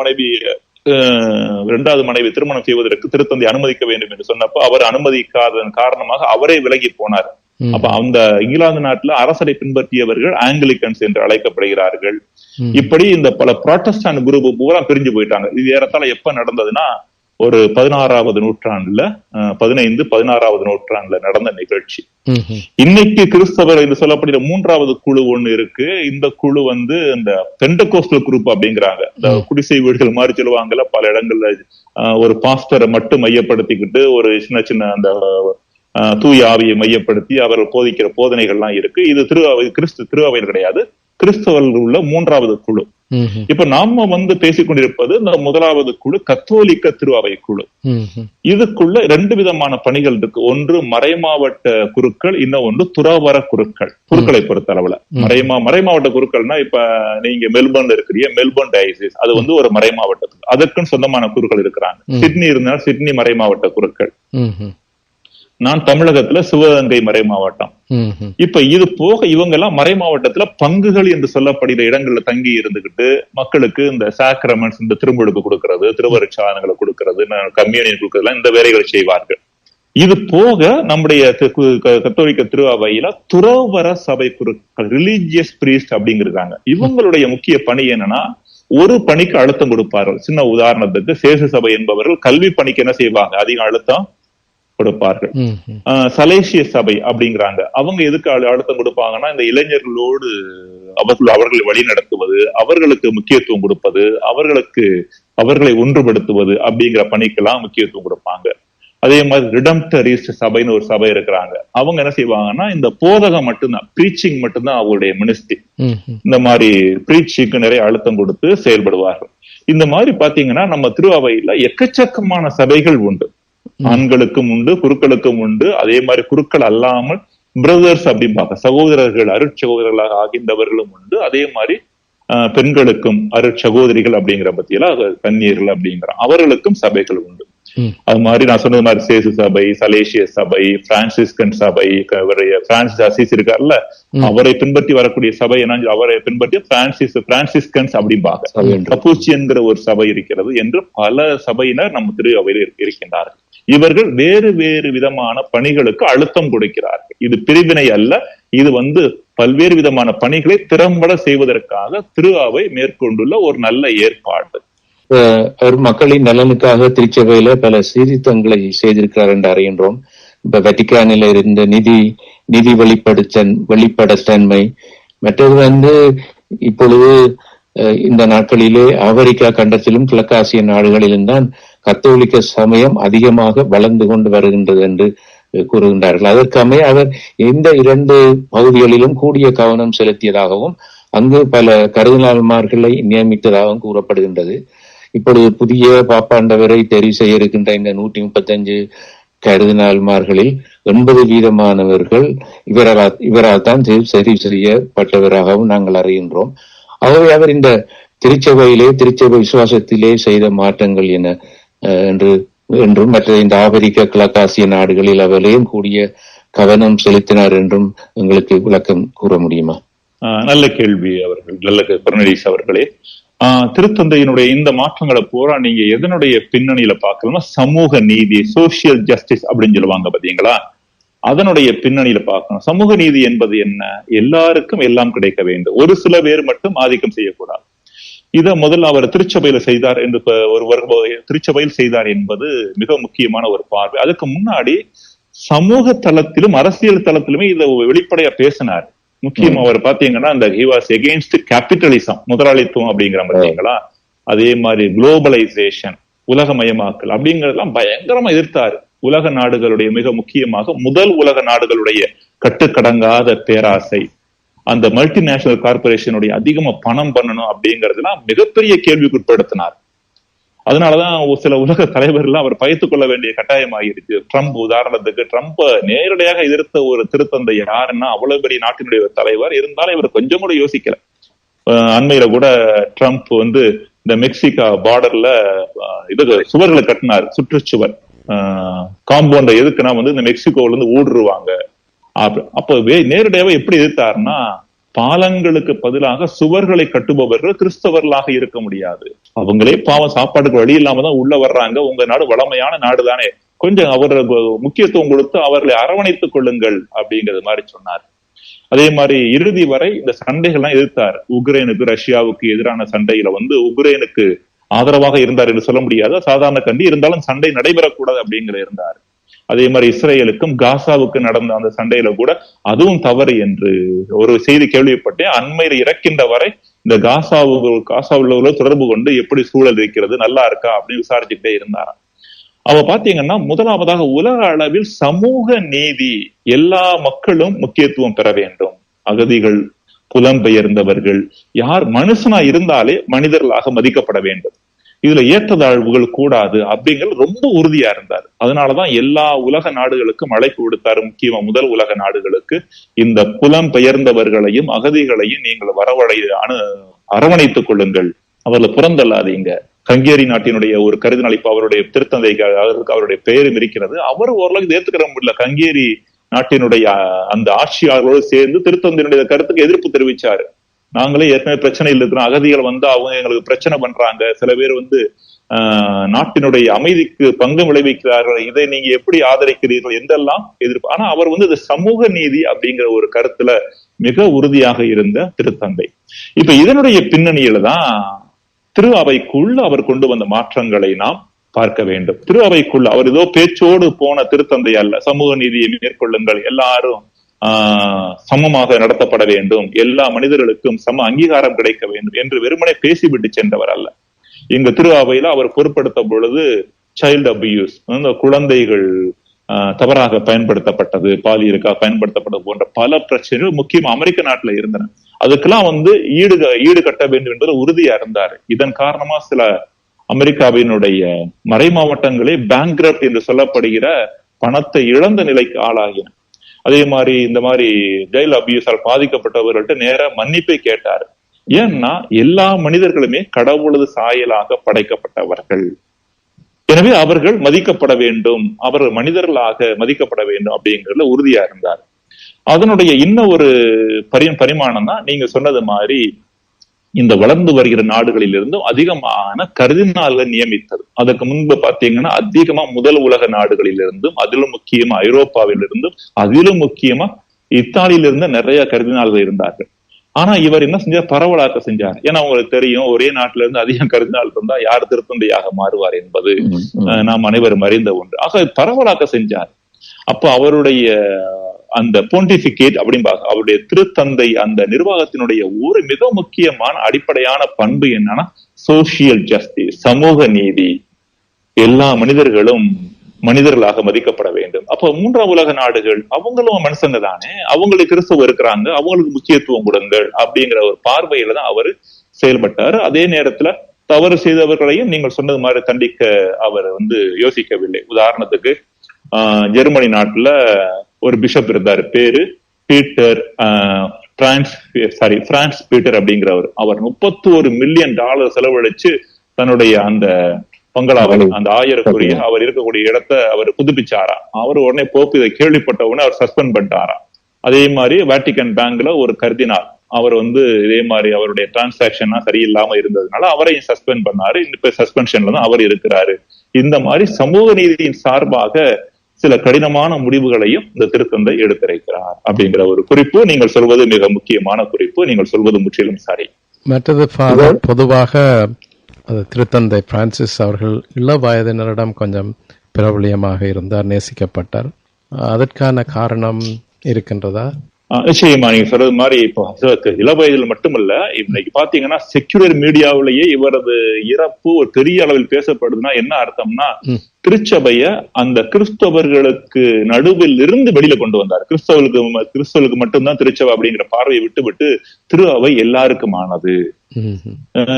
மனைவி திருமணம் செய்வதற்கு திருத்தந்தை அனுமதிக்க வேண்டும் என்று சொன்னப்போ அவர் அனுமதிக்காததன் காரணமாக அவரே விலகி போனார். அப்ப அந்த இங்கிலாந்து நாட்டுல அரசரை பின்பற்றியவர்கள் ஆங்கிலிக்கன்ஸ் என்று அழைக்கப்படுகிறார்கள். இப்படி இந்த பல புராட்டஸ்டான்ட் குரூப் பூரா பிரிஞ்சு போயிட்டாங்க. இது ஏறத்தாழ எப்ப நடந்ததுன்னா ஒரு 16வது நூற்றாண்டுல 16வது நூற்றாண்டுல நடந்த நிகழ்ச்சி. இன்னைக்கு கிறிஸ்தவர் என்று சொல்லப்படுகிற 3வது குழு ஒண்ணு இருக்கு. இந்த குழு இந்த பெண்டகோஸ்டல் குரூப் அப்படிங்கிறாங்க. இந்த குடிசை வீடுகள் மாதிரி சொல்லுவாங்கல்ல, பல இடங்கள்ல ஒரு பாஸ்டரை மட்டும் மையப்படுத்திக்கிட்டு ஒரு சின்ன சின்ன அந்த தூய ஆவியை மையப்படுத்தி அவர்கள் போதிக்கிற போதனைகள்லாம் இருக்கு. இது திருஅவையில் கிடையாது, கிறிஸ்தவர்கள் உள்ள 3வது குழு. இப்ப நாம பேசிக்கொண்டிருப்பது இந்த 1வது குழு, கத்தோலிக்க திருஅவை குழு. இதுக்குள்ள 2 விதமான பணிகள் இருக்கு. ஒன்று மறைமாவட்ட குருக்கள், இன்னொன்று துறவர குருக்களை பொறுத்த அளவுல. மறைமாவட்ட குருக்கள்னா இப்ப நீங்க மெல்பர்ன்ல இருக்கிறீங்க, மெல்பர்ன் டயசிஸ் அது ஒரு மறைமாவட்டத்துக்கு, அதற்குன்னு சொந்தமான குருக்கள் இருக்கிறாங்க. சிட்னி இருந்தால் சிட்னி மறைமாவட்ட குருக்கள். நான் தமிழகத்துல சிவகங்கை மறை மாவட்டம். இப்ப இது போக இவங்க எல்லாம் மறை மாவட்டத்துல பங்குகள் என்று சொல்லப்படுகிற இடங்கள்ல தங்கி இருந்துகிட்டு மக்களுக்கு இந்த சாக்ரமெண்ட்ஸ், இந்த திருமுழுக்கு கொடுக்கறது, திருவருட்சாதனங்களை கொடுக்கறது, கம்யூனியன் கொடுக்கறதுலாம் இந்த வேலைகளை செய்வார்கள். இது போக நம்முடைய கத்தோலிக்க திருஅவையில துறவர சபை குருக்கள், ரிலீஜியஸ் பிரீஸ்ட் அப்படிங்கிறாங்க. இவங்களுடைய முக்கிய பணி என்னன்னா, ஒரு பணிக்கு அழுத்தம் கொடுப்பார்கள். சின்ன உதாரணத்துக்கு சேசு சபை என்பவர்கள் கல்வி பணிக்கு என்ன செய்வாங்க, அதிக அழுத்தம் கொடுப்பார்கள். சலேசிய சபை அப்படிங்கிறாங்க. அவங்க எதுக்கு அழுத்தம் கொடுப்பாங்கன்னா, இந்த இளைஞர்களோடு அவர்களை வழி நடத்துவது, அவர்களுக்கு முக்கியத்துவம் கொடுப்பது, அவர்களை ஒன்றுபடுத்துவது அப்படிங்கிற பணிக்கெல்லாம் முக்கியத்துவம் கொடுப்பாங்க. அதே மாதிரி ரிடம்டரிஸ்ட் சபைன்னு ஒரு சபை இருக்கிறாங்க. அவங்க என்ன செய்வாங்கன்னா, இந்த போதகம் மட்டும்தான், பிரீச்சிங் மட்டும்தான் அவங்களுடைய மினிஸ்ட்ரி. இந்த மாதிரி பிரீச்சிங்க்கு நிறைய அழுத்தம் கொடுத்து செயல்படுவார்கள். இந்த மாதிரி பாத்தீங்கன்னா நம்ம திருஅவையில எக்கச்சக்கமான சபைகள் உண்டு. ஆண்களுக்கும் உண்டு, குருக்களுக்கும் உண்டு. அதே மாதிரி குருக்கள் அல்லாமல் பிரதர்ஸ் அப்படிம்பாங்க, சகோதரர்கள், அருட்சகோதரர்களாக ஆகின்றவர்களும் உண்டு. அதே மாதிரி பெண்களுக்கும் அருட்சகோதரிகள் அப்படிங்கிற பத்தியெல்லாம் கன்னியர்கள் அப்படிங்கிற அவர்களுக்கும் சபைகள் உண்டு. அது மாதிரி நான் சொன்னது மாதிரி சேசு சபை, சலேசிய சபை, பிரான்சிஸ்கன் சபை, பிரான்சிஸ் அசீஸ் இருக்காருல்ல, அவரை பின்பற்றி வரக்கூடிய சபை என்ன, அவரை பின்பற்றி பிரான்சிஸ்கன்ஸ் அப்படிம்பாங்க. கப்பூச்சியன்கிற ஒரு சபை இருக்கிறது என்று பல சபையினர் நம்ம திருஅவையில் இருக்கின்றார்கள். இவர்கள் வேறு வேறு விதமான பணிகளுக்கு அழுத்தம் கொடுக்கிறார்கள். இது பிரிவினை அல்ல, இது பல்வேறு விதமான பணிகளை திறம்பட செய்வதற்காக திருஅவை மேற்கொண்டுள்ள ஒரு நல்ல ஏற்பாடு. மக்களின் நலனுக்காக திருச்சபையில பல சீர்திருத்தங்களை செய்திருக்கிறார் என்று அறிகின்றோம். இப்ப வெட்டிக்கானில இருந்த நிதி வெளிப்படத்தன்மை, மற்றது இப்பொழுது இந்த நாட்களிலே ஆப்பிரிக்கா கண்டத்திலும் கிழக்காசிய நாடுகளிலும் தான் கத்தோலிக்க சமயம் அதிகமாக வளர்ந்து கொண்டு வருகின்றது என்று கூறுகின்றார்கள். அதற்கமைய அவர் இந்த 2 பகுதிகளிலும் கூடிய கவனம் செலுத்தியதாகவும் அங்கு பல கருதினால்மார்களை நியமித்ததாகவும் கூறப்படுகின்றது. இப்பொழுது புதிய பாப்பாண்டவரை தெரிவு செய்ய இருக்கின்ற இந்த 135 கருதினால்மார்களில் 80% இவரால் தான் தெரிவு செய்யப்பட்டவராகவும் நாங்கள் அறிகின்றோம். ஆகவே அவர் இந்த திருச்சபை விசுவாசத்திலே செய்த மாற்றங்கள் என்ன என்றும் மற்ற இந்த ஆப்பிரிக்க கிழக்காசிய நாடுகளில் அவரையும் கூடிய கவனம் செலுத்தினார் என்றும் எங்களுக்கு விளக்கம் கூற முடியுமா? நல்ல கேள்வி அவர்கள், நல்ல கொர்னேலியஸ் அவர்களே. திருத்தந்தையினுடைய இந்த மாற்றங்களை பூரா நீங்க எதனுடைய பின்னணியில பார்க்கலாம்னா, சமூக நீதி, சோசியல் ஜஸ்டிஸ் அப்படின்னு சொல்லுவாங்க பாத்தீங்களா, அதனுடைய பின்னணியில பார்க்கணும். சமூக நீதி என்பது என்ன? எல்லாருக்கும் எல்லாம் கிடைக்க வேண்டும், ஒரு சில பேர் மட்டும் ஆதிக்கம் செய்யக்கூடாது. இத முதல்ல அவர் திருச்சபையில செய்தார் என்று திருச்சபையில் செய்தார் என்பது மிக முக்கியமான ஒரு பார்வை. அதுக்கு முன்னாடி சமூக தளத்திலும் அரசியல் தளத்திலுமே இதை வெளிப்படையா பேசினார். முக்கியமா அவர் பாத்தீங்கன்னா இந்த he was against capitalism, முதலாளித்துவம் அப்படிங்கிற பாத்தீங்களா, அதே மாதிரி குளோபலைசேஷன், உலகமயமாக்கல் அப்படிங்கறதெல்லாம் பயங்கரமா எதிர்த்தாரு. உலக நாடுகளுடைய, மிக முக்கியமாக முதல் உலக நாடுகளுடைய கட்டுக்கடங்காத பேராசை, அந்த மல்டிநேஷனல் கார்பரேஷனுடைய அதிகமா பணம் பண்ணணும் அப்படிங்கறதுலாம் மிகப்பெரிய கேள்விக்குட்படுத்தினார். அதனாலதான் சில உலக தலைவர்கள் அவர் பயத்துக் கொள்ள வேண்டிய கட்டாயமாகிருச்சு. ட்ரம்ப் உதாரணத்துக்கு, ட்ரம்ப் நேரடியாக எதிர்த்த ஒரு திருத்தந்தை யாருன்னா அவ்வளவு பெரிய நாட்டினுடைய தலைவர், இருந்தாலும் இவர் கொஞ்சம் கூட யோசிக்கல. அண்மையில கூட ட்ரம்ப் இந்த மெக்சிகோ பார்டர்ல சுவர்களை கட்டினார், சுற்றுச்சுவர் காம்பவுண்ட. எதுக்குன்னா இந்த மெக்சிகோல இருந்து ஊடுருவாங்க. அப்ப நேரடியாவே எப்படி எதிர்த்தாருன்னா, பாலங்களுக்கு பதிலாக சுவர்களை கட்டுபவர்கள் கிறிஸ்தவர்களாக இருக்க முடியாது, அவங்களே பாவம் சாப்பாட்டுக்கு வழி இல்லாம தான் உள்ள வர்றாங்க, உங்க நாடு வளமையான நாடு தானே, கொஞ்சம் அவர்களுக்கு முக்கியத்துவம் கொடுத்து அவர்களை அரவணைத்துக் கொள்ளுங்கள் அப்படிங்கிறது மாதிரி சொன்னார். அதே மாதிரி இறுதி வரை இந்த சண்டைகள்லாம் எதிர்த்தார். உக்ரைனுக்கு ரஷ்யாவுக்கு எதிரான சண்டையில உக்ரைனுக்கு ஆதரவாக இருந்தார் என்று சொல்ல முடியாது, சாதாரண கண்டி, இருந்தாலும் சண்டை நடைபெறக்கூடாது அப்படிங்கிற இருந்தார். அதே மாதிரி இஸ்ரேலுக்கும் காசாவுக்கு நடந்த அந்த சண்டையில கூட அதுவும் தவறு என்று ஒரு செய்தி கேள்விப்பட்டேன். அண்மையில் இறக்கின்ற வரை இந்த காசாவில் தொடர்பு கொண்டு எப்படி சூழல் இருக்கிறது, நல்லா இருக்கா அப்படின்னு விசாரிச்சுக்கிட்டே இருந்தாராம். அவ பாத்தீங்கன்னா முதலாவதாக உலக அளவில் சமூக நீதி, எல்லா மக்களும் முக்கியத்துவம் பெற வேண்டும். அகதிகள், புலம்பெயர்ந்தவர்கள், யார் மனுஷனா இருந்தாலே மனிதர்களாக மதிக்கப்பட வேண்டும். இதுல ஏற்றத்தாழ்வுகள் கூடாது அப்படிங்கிறது ரொம்ப உறுதியா இருந்தார். அதனாலதான் எல்லா உலக நாடுகளுக்கும் அழைப்பு விடுத்தாரு. முக்கியமா முதல் உலக நாடுகளுக்கு இந்த புலம்பெயர்ந்தவர்களையும் அகதிகளையும் நீங்கள் அரவணைத்துக் கொள்ளுங்கள், அவர்களை புறந்தல்லாதீங்க. ஹங்கேரி நாட்டினுடைய ஒரு கருதினால், இப்ப அவருடைய திருத்தந்தைக்காக அவருடைய பெயரும் இருக்கிறது. அவர் ஓரளவுக்கு ஏத்துக்கிற முடியல. ஹங்கேரி நாட்டினுடைய அந்த ஆட்சியாளர்களோடு சேர்ந்து திருத்தந்தையினுடைய கருத்துக்கு எதிர்ப்பு தெரிவிச்சாரு. நாங்களே ஏற்கனவே பிரச்சனையில் இருக்கிறோம், அகதிகள் வந்து அவங்க எங்களுக்கு பிரச்சனை பண்றாங்க, சில பேர் வந்து நாட்டினுடைய அமைதிக்கு பங்கு விளைவிக்கிறார்கள், இதை நீங்க எப்படி ஆதரிக்கிறீர்கள் என்றெல்லாம் எதிர்ப்பு. ஆனா அவர் வந்து இது சமூக நீதி அப்படிங்கிற ஒரு கருத்துல மிக உறுதியாக இருந்த திருத்தந்தை. இப்ப இதனுடைய பின்னணியில தான் திரு அவைக்குள்ள அவர் கொண்டு வந்த மாற்றங்களை நாம் பார்க்க வேண்டும். திரு அவைக்குள்ள அவர் ஏதோ பேச்சோடு போன திருத்தந்தை அல்ல. சமூக நீதியை மேற்கொள்ளுங்கள், எல்லாரும் சமமாக நடத்தப்பட வேண்டும், எல்லா மனிதர்களுக்கும் சம அங்கீகாரம் கிடைக்க வேண்டும் என்று வெறுமனே பேசிவிட்டு சென்றவர் அல்ல. இங்க திரு அவையில அவர் பொருட்படுத்த பொழுது சைல்டு அபியூஸ், குழந்தைகள் தவறாக பயன்படுத்தப்பட்டது, பாலியலுக்காக பயன்படுத்தப்பட்டது போன்ற பல பிரச்சனைகள் முக்கியமா அமெரிக்க நாட்டுல இருந்தன. அதுக்கெல்லாம் வந்து ஈடு கட்ட வேண்டும் என்பது உறுதியா இருந்தாரு. இதன் காரணமா சில அமெரிக்காவினுடைய மறை மாவட்டங்களே பேங்க்ரப்ட் என்று சொல்லப்படுகிற பணத்தை இழந்த நிலைக்கு ஆளாகின. அதே மாதிரி இந்த மாதிரி சைல்டு அபியூஸால் பாதிக்கப்பட்டவர்கள்ட்ட நேர மன்னிப்பை கேட்டாரு. ஏன்னா எல்லா மனிதர்களுமே கடவுளது சாயலாக படைக்கப்பட்டவர்கள், எனவே அவர்கள் மதிக்கப்பட வேண்டும், அவர்கள் மனிதர்களாக மதிக்கப்பட வேண்டும் அப்படிங்கிறதுல உறுதியா இருந்தார். அதனுடைய இன்னும் ஒரு பரிமாணம் தான் நீங்க சொன்னது மாதிரி இந்த வளர்ந்து வருகிற நாடுகளில் இருந்தும் அதிகமான கர்தினால்கள் நியமித்தது. அதற்கு முன்பு பாத்தீங்கன்னா அதிகமா முதல் உலக நாடுகளில் இருந்தும், அதிலும் முக்கியமா ஐரோப்பாவில் இருந்தும், அதிலும் முக்கியமா இத்தாலியிலிருந்து நிறைய கர்தினால்கள் இருந்தார்கள். ஆனா இவர் என்ன செஞ்சார், பரவலாக்க செஞ்சார். ஏன்னா உங்களுக்கு தெரியும், ஒரே நாட்டில இருந்து அதிகம் கர்தினால் இருந்தா யார் திருத்தந்தையாக மாறுவார் என்பது நாம் அனைவரும் அறிந்த ஒன்று. ஆக பரவலாக்க செஞ்சார். அப்ப அவருடைய அந்த போன்டிபிகேட் அப்படிம்பாங்க, அவருடைய திருத்தந்தை அந்த நிர்வாகத்தினுடைய ஒரு மிக முக்கியமான அடிப்படையான பண்பு என்னன்னா சோசியல் ஜஸ்டிஸ், சமூக நீதி, எல்லா மனிதர்களும் மனிதர்களாக மதிக்கப்பட வேண்டும். அப்ப மூன்றாம் உலக நாடுகள் அவங்களும் மனுஷங்க தானே, அவங்களுக்கு கிறிஸ்தவம் இருக்கிறாங்க, அவங்களுக்கு முக்கியத்துவம் கொடுங்கள் அப்படிங்கிற ஒரு பார்வையில தான் அவர் செயல்பட்டாரு. அதே நேரத்துல தவறு செய்தவர்களையும் நீங்கள் சொன்னது மாதிரி தண்டிக்க அவர் வந்து யோசிக்கவில்லை. உதாரணத்துக்கு ஜெர்மனி நாட்டுல ஒரு பிஷப் இருந்தாரு, பேரு பீட்டர், பிரான்ஸ் பீட்டர் அப்படிங்கிறவர். அவர் $31 மில்லியன் செலவழிச்சு தன்னுடைய அந்த பங்களாவை, அந்த ஆயருக்குரிய அவர் இருக்கக்கூடிய இடத்தை அவர் புதுப்பிச்சாரா. அவர் உடனே போப்பு இதை கேள்விப்பட்ட உடனே அவர் சஸ்பெண்ட் பண்ணிட்டாரா. அதே மாதிரி வேட்டிகன் பேங்க்ல ஒரு கர்தினால், அவர் வந்து இதே மாதிரி அவருடைய டிரான்சாக்சன் சரியில்லாம இருந்ததுனால அவரையும் சஸ்பெண்ட் பண்ணாரு. இப்ப சஸ்பென்ஷன்ல தான் அவர் இருக்கிறாரு. இந்த மாதிரி சமூக நீதியின் சார்பாக சில கடினமான முடிவுகளையும் இந்த திருத்தந்தை எடுத்திருக்கிறார் அப்படிங்கிற ஒரு குறிப்பு நீங்கள் சொல்வது மிக முக்கியமான குறிப்பு. நீங்கள் சொல்வது முற்றிலும் சரி. மற்றது பொதுவாக திருத்தந்தை பிரான்சிஸ் அவர்கள் இள வயதினரிடம் கொஞ்சம் பிரபலியமாக இருந்தார், நேசிக்கப்பட்டார். அதற்கான காரணம் இருக்கின்றதா? நிச்சயமா நீங்க சொல்றது மாதிரி இப்போ இள வயதில் மட்டுமல்ல, இன்னைக்கு பாத்தீங்கன்னா செக்யூலர் மீடியாவிலேயே இவரது இறப்பு ஒரு பெரிய அளவில் பேசப்படுதுன்னா என்ன அர்த்தம்னா, திருச்சபைய அந்த கிறிஸ்தவர்களுக்கு நடுவில் இருந்து வெளியில கொண்டு வந்தார். கிறிஸ்தவர்களுக்கு மட்டும்தான் திருச்சபை அப்படிங்கிற பார்வையை விட்டு திரு அவை எல்லாருக்குமானது.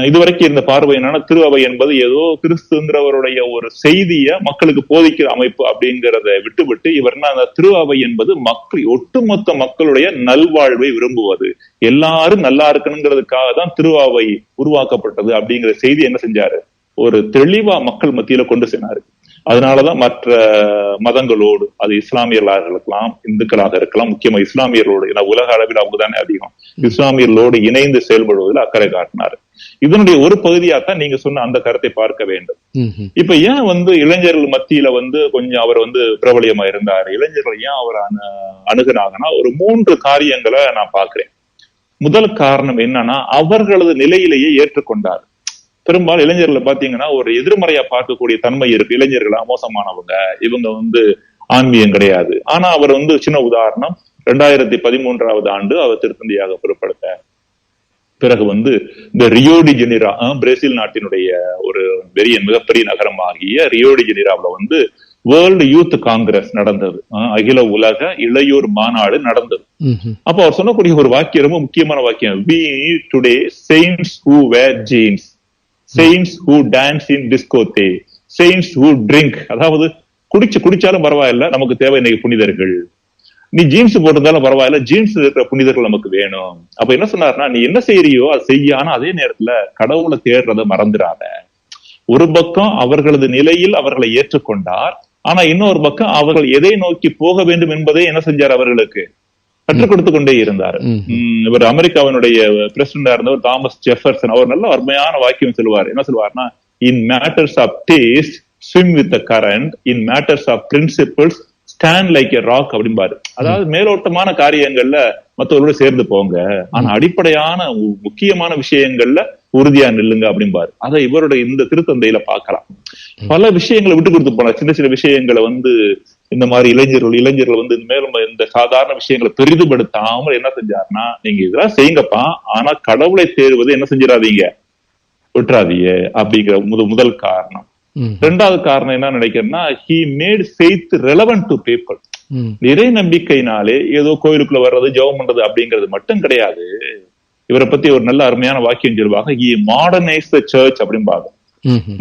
இதுவரைக்கும் இருந்த பார்வை என்னன்னா, திரு அவை என்பது ஏதோ கிறிஸ்துங்கிறவருடைய ஒரு செய்திய மக்களுக்கு போதிக்கிற அமைப்பு அப்படிங்கிறத விட்டு இவர்னா அந்த திரு அவை என்பது மக்கள், ஒட்டுமொத்த மக்களுடைய நல்வாழ்வை விரும்புவது, எல்லாரும் நல்லா இருக்கணுங்கிறதுக்காக தான் திரு அவை உருவாக்கப்பட்டது அப்படிங்கிற செய்தி என்ன செஞ்சாரு, ஒரு தெளிவா மக்கள் மத்தியில கொண்டு சென்றாரு. அதனாலதான் மற்ற மதங்களோடு, அது இஸ்லாமியர்களாக இருக்கலாம், இந்துக்களாக இருக்கலாம், முக்கியமா இஸ்லாமியர்களோடு, ஏன்னா உலக அளவில் அவங்கதானே அதிகம், இஸ்லாமியர்களோடு இணைந்து செயல்படுவதில் அக்கறை காட்டினார். இதனுடைய ஒரு பகுதியாத்தான் நீங்க சொன்ன அந்த கருத்தை பார்க்க வேண்டும். இப்ப ஏன் வந்து இளைஞர்கள் மத்தியில வந்து கொஞ்சம் அவர் வந்து பிரபலியமா இருந்தார், இளைஞர்கள் ஏன் அவர் அணுகுனாங்கன்னா ஒரு 3 காரியங்களை நான் பாக்குறேன். முதல் காரணம் என்னன்னா, அவர்களது நிலையிலேயே ஏற்றுக்கொண்டார். பெரும்பாலும் இளைஞர்களை பாத்தீங்கன்னா ஒரு எதிர்மறையா பார்க்கக்கூடிய தன்மை இருக்கு. இளைஞர்களா மோசமானவங்க, இவங்க ஆன்மீகம் கிடையாது. ஆனா அவர் சின்ன உதாரணம், 2013 ஆண்டு அவர் திருத்தந்தையாக பொறுப்படுத்த பிறகு இந்த ரியோ டி ஜெனிரா, பிரேசில் நாட்டினுடைய ஒரு மிகப்பெரிய நகரமாகிய ரியோ டி ஜெனிராவில் வேர்ல்டு யூத் காங்கிரஸ் நடந்தது, அகில உலக இளையோர் மாநாடு நடந்தது. அப்ப அவர் சொல்லக்கூடிய ஒரு வாக்கியம், ரொம்ப முக்கியமான வாக்கியம், we today saints who wear jeans, saints who dance in discotheque, saints who drink. அதாவது குடிச்சாலும் பரவாயில்ல, நமக்கு தேவை இன்னைக்கு புனிதர்கள். நீ ஜீன்ஸ் போட்டிருந்தாலும் பரவாயில்ல, ஜீன்ஸ் இருக்கிற புனிதர்கள் நமக்கு வேணும். அப்ப என்ன சொன்னாருன்னா, நீ என்ன செய்யறியோ அது செய்ய, ஆனா அதே நேரத்துல கடவுளை தேடுறத மறந்துடாத. ஒரு பக்கம் அவர்களது நிலையில் அவர்களை ஏற்றுக்கொண்டார், ஆனா இன்னொரு பக்கம் அவர்கள் எதை நோக்கி போக வேண்டும் என்பதை என்ன செஞ்சார், அவர்களுக்கு கற்றுக் கொடுத்து கொண்டே இருந்தார். இவர் அமெரிக்காவினுடைய பிரசிடண்டா இருந்தவர் தாமஸ் ஜெஃபர்சன், அவர் நல்ல அருமையான வாக்கியம் சொல்லுவார். என்ன சொல்லுவார்னா, in matters of taste swim with the current, in matters of principles stand like a rock அப்படிம்பாரு. அதாவது மேலோட்டமான காரியங்கள்ல மற்றவர்களோட சேர்ந்து போங்க, ஆனா அடிப்படையான முக்கியமான விஷயங்கள்ல உறுதியா நில்லுங்க அப்படிம்பாரு. அதை இவருடைய இந்த திருத்தந்தையில பார்க்கலாம். பல விஷயங்களை விட்டு கொடுத்து போனார். சின்ன சின்ன விஷயங்களை இந்த மாதிரி இளைஞர்கள் மேலும் இந்த சாதாரண விஷயங்களை பெரிதுபடுத்தாமல் என்ன செஞ்சாருன்னா, நீங்க இதெல்லாம் செய்யுங்கப்பா, ஆனா கடவுளை தேடுவது என்ன செஞ்சிடாதீங்க, விட்டுறாதீங்க அப்படிங்கிற முதல் காரணம். ரெண்டாவது காரணம் என்ன நினைக்கிறேன்னா, he made faith relevant to people. இறை நம்பிக்கையினாலே ஏதோ கோயிலுக்குள்ள வர்றது, ஜெபம் பண்றது அப்படிங்கிறது மட்டும் கிடையாது. இவரை பத்தி ஒரு நல்ல அருமையான வாக்கியம் சொல்லுவாங்க, he modernized the church அப்படிம்பாங்க.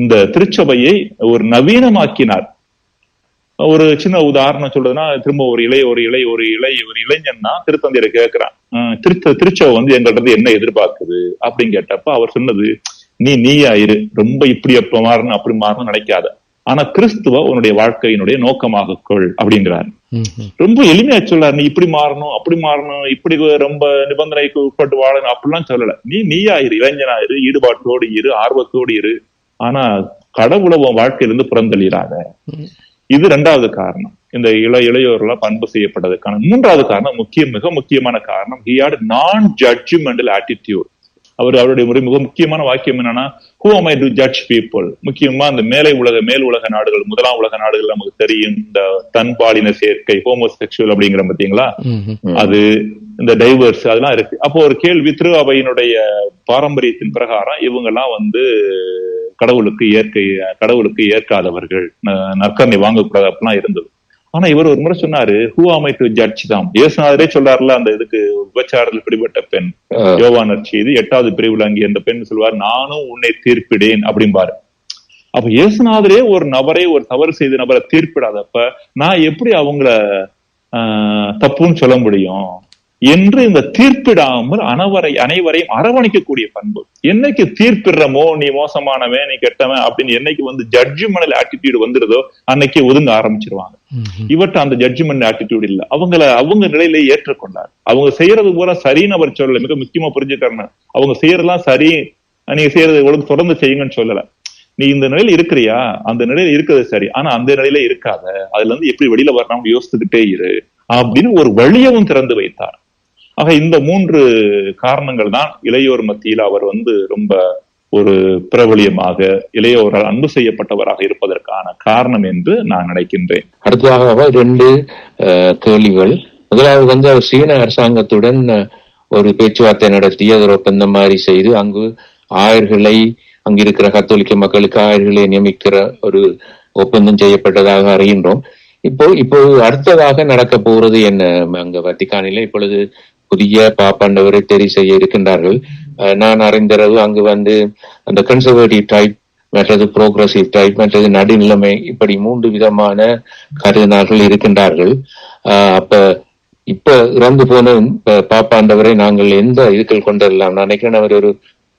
இந்த திருச்சபையை ஒரு நவீனமாக்கினார். ஒரு சின்ன உதாரணம் சொல்றதுன்னா, திரும்ப ஒரு இளைஞன்னா திருத்தந்தையரை கேட்கிறான், திருச்சபை எங்கள்கிட்ட என்ன எதிர்பார்க்குது அப்படின்னு கேட்டப்ப அவர் சொன்னது, நீயா இரு, ரொம்ப இப்படி அப்ப மாறணும் அப்படி மாறணும் நினைக்காத, ஆனா கிறிஸ்துவ உன்னுடைய வாழ்க்கையினுடைய நோக்கமாக கொள் அப்படிங்கிறாரு. ரொம்ப எளிமையா சொல்லாரு. நீ இப்படி மாறணும் அப்படி மாறணும், இப்படி ரொம்ப நிபந்தனைக்கு உட்பட்டு வாழணும் அப்படிலாம் சொல்லல. நீயா இரு, இளைஞனாயிரு, ஈடுபாட்டோடு இரு, ஆர்வத்தோடு இரு, ஆனா கடவுளை உன் வாழ்க்கையிலிருந்து புறந்தள்ளிடாத. இது ரெண்டாவது காரணம், இந்த இளையோரெல்லாம் பண்பு செய்யப்பட்டதுக்கான. மூன்றாவது காரணம், மிக முக்கியமான காரணம், he had non-judgmental attitude. அவருடைய மிக முக்கியமான வாக்கியம் என்னன்னா, who am I to judge people? முக்கியமா இந்த மேல் உலக நாடுகள், முதலாம் உலக நாடுகள் நமக்கு தெரியும், இந்த தன்பாலின சேர்க்கை, ஹோமோசெக்சுவல் அப்படிங்கிற பாத்தீங்களா, அது இந்த டைவர்ஸ் அதெல்லாம் இருக்கு. அப்போ ஒரு கேள்வி, திரு அவையினுடைய பாரம்பரியத்தின் பிரகாரம் இவங்க எல்லாம் கடவுளுக்கு ஏற்காதவர்கள், நற்கரணை வாங்கக்கூடாது அப்படிலாம் இருந்தது. ஆனா இவர் ஒரு முறை சொன்னாரு, who am I to judge them? இயேசுநாதரே சொல்லாருல, அந்த இதுக்கு விபச்சாரத்தில் பிடிபட்ட பெண், யோவான் நற்செய்தி 8வது பிரிவுல அங்கே அந்த பெண் சொல்வார், நானும் உன்னை தீர்ப்பிடேன் அப்படிம்பாரு. அப்ப இயேசுநாதரே ஒரு தவறு செய்த நபரை தீர்ப்பிடாதப்ப நான் எப்படி அவங்கள தப்புன்னு சொல்ல முடியும் என்று இந்த தீர்ப்பிடாமல் அனைவரையும் அரவணைக்கக்கூடிய பண்பு. என்னைக்கு தீர்ப்பிடுறமோ, நீ மோசமானவன், நீ கெட்டவன் அப்படின்னு என்னைக்கு ஜட்ஜ்மெண்டல் ஆட்டிடியூட் வந்துருதோ அன்னைக்கு ஒதுங்க ஆரம்பிச்சிருவாங்க. இவற்ற அந்த ஜட்ஜ்மெண்ட் ஆட்டிடியூட் இல்ல, அவங்க நிலையிலேயே ஏற்றுக்கொண்டார். அவங்க செய்யறது பூரா சரின்னு அவர் சொல்லல. மிக முக்கியமா புரிஞ்சுக்கிறேன், அவங்க செய்யறதுலாம் சரி, நீங்க செய்யறது தொடர்ந்து செய்யுங்கன்னு சொல்லல. நீ இந்த நிலையில இருக்கிறியா, அந்த நிலையில இருக்கிறது சரி, ஆனா அந்த நிலையில இருக்காத, அதுல எப்படி வெளியில வரணும்னு யோசித்துக்கிட்டே இரு அப்படின்னு ஒரு வழியவும் திறந்து வைத்தார். ஆக இந்த 3 காரணங்கள் தான் இளையோர் மத்தியில் அவர் ரொம்ப ஒரு பிரபலியமாக, இளையோரால் அன்பு செய்யப்பட்டவராக இருப்பதற்கான காரணம் என்று நான் நினைக்கின்றேன். அடுத்ததாக 2 கேள்விகள். முதலாவது அவர் சீன அரசாங்கத்துடன் ஒரு பேச்சுவார்த்தை நடத்தி அதர் ஒப்பந்தம் மாதிரி செய்து அங்கு ஆயர்களை, அங்கிருக்கிற கத்தோலிக்க மக்களுக்கு ஆயர்களை நியமிக்கிற ஒரு ஒப்பந்தம் செய்யப்பட்டதாக அறிகின்றோம். இப்போ அடுத்ததாக நடக்க போறது என்ன? அங்க வத்திக்கானில இப்பொழுது புதிய பாப்பாண்டவரை தெரிவு செய்ய இருக்கின்றார்கள். நான் அறிந்தளவு அங்கு அந்த கன்சர்வேட்டிவ் டைப், மற்றது புரோகிரசிவ் டைப், மற்றது நடுநிலைமை, இப்படி 3 விதமான கருதினார்கள் இருக்கின்றார்கள். இப்ப இறந்து போன பாப்பாண்டவரை நாங்கள் எந்த இதுக்கள் கொண்டிடலாம்? நான் நினைக்கிறேன் அவர் ஒரு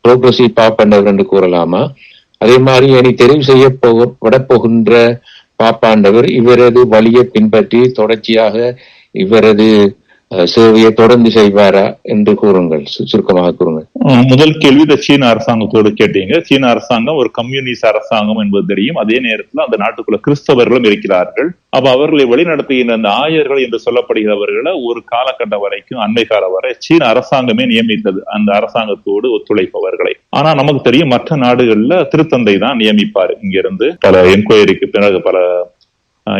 புரோகிரசிவ் பாப்பாண்டவர் என்று கூறலாமா? அதே மாதிரி இனி தெரிவு செய்ய போகின்ற பாப்பாண்டவர் இவரது வழியை பின்பற்றி தொடர்ச்சியாக இவரது சேவையை தொடர்ந்து செய்வாரா என்று கூறுங்கள், சுருக்கமாக கூறுங்கள். முதல் கேள்வி இந்த சீன அரசாங்கத்தோடு கேட்டீங்க. சீன அரசாங்கம் ஒரு கம்யூனிஸ்ட் அரசாங்கம் என்பது தெரியும். அதே நேரத்தில் அந்த நாட்டுக்குள்ள கிறிஸ்தவர்களும் இருக்கிறார்கள். அப்ப அவர்களை வழிநடத்துகின்ற அந்த ஆயர்கள் என்று சொல்லப்படுகிறவர்களை ஒரு காலகட்டம் வரைக்கும், அண்மை காலம் வரை சீன அரசாங்கமே நியமித்தது, அந்த அரசாங்கத்தோடு ஒத்துழைப்பவர்களை. ஆனா நமக்கு தெரியும் மற்ற நாடுகள்ல திருத்தந்தை தான் நியமிப்பார். இங்கிருந்து பல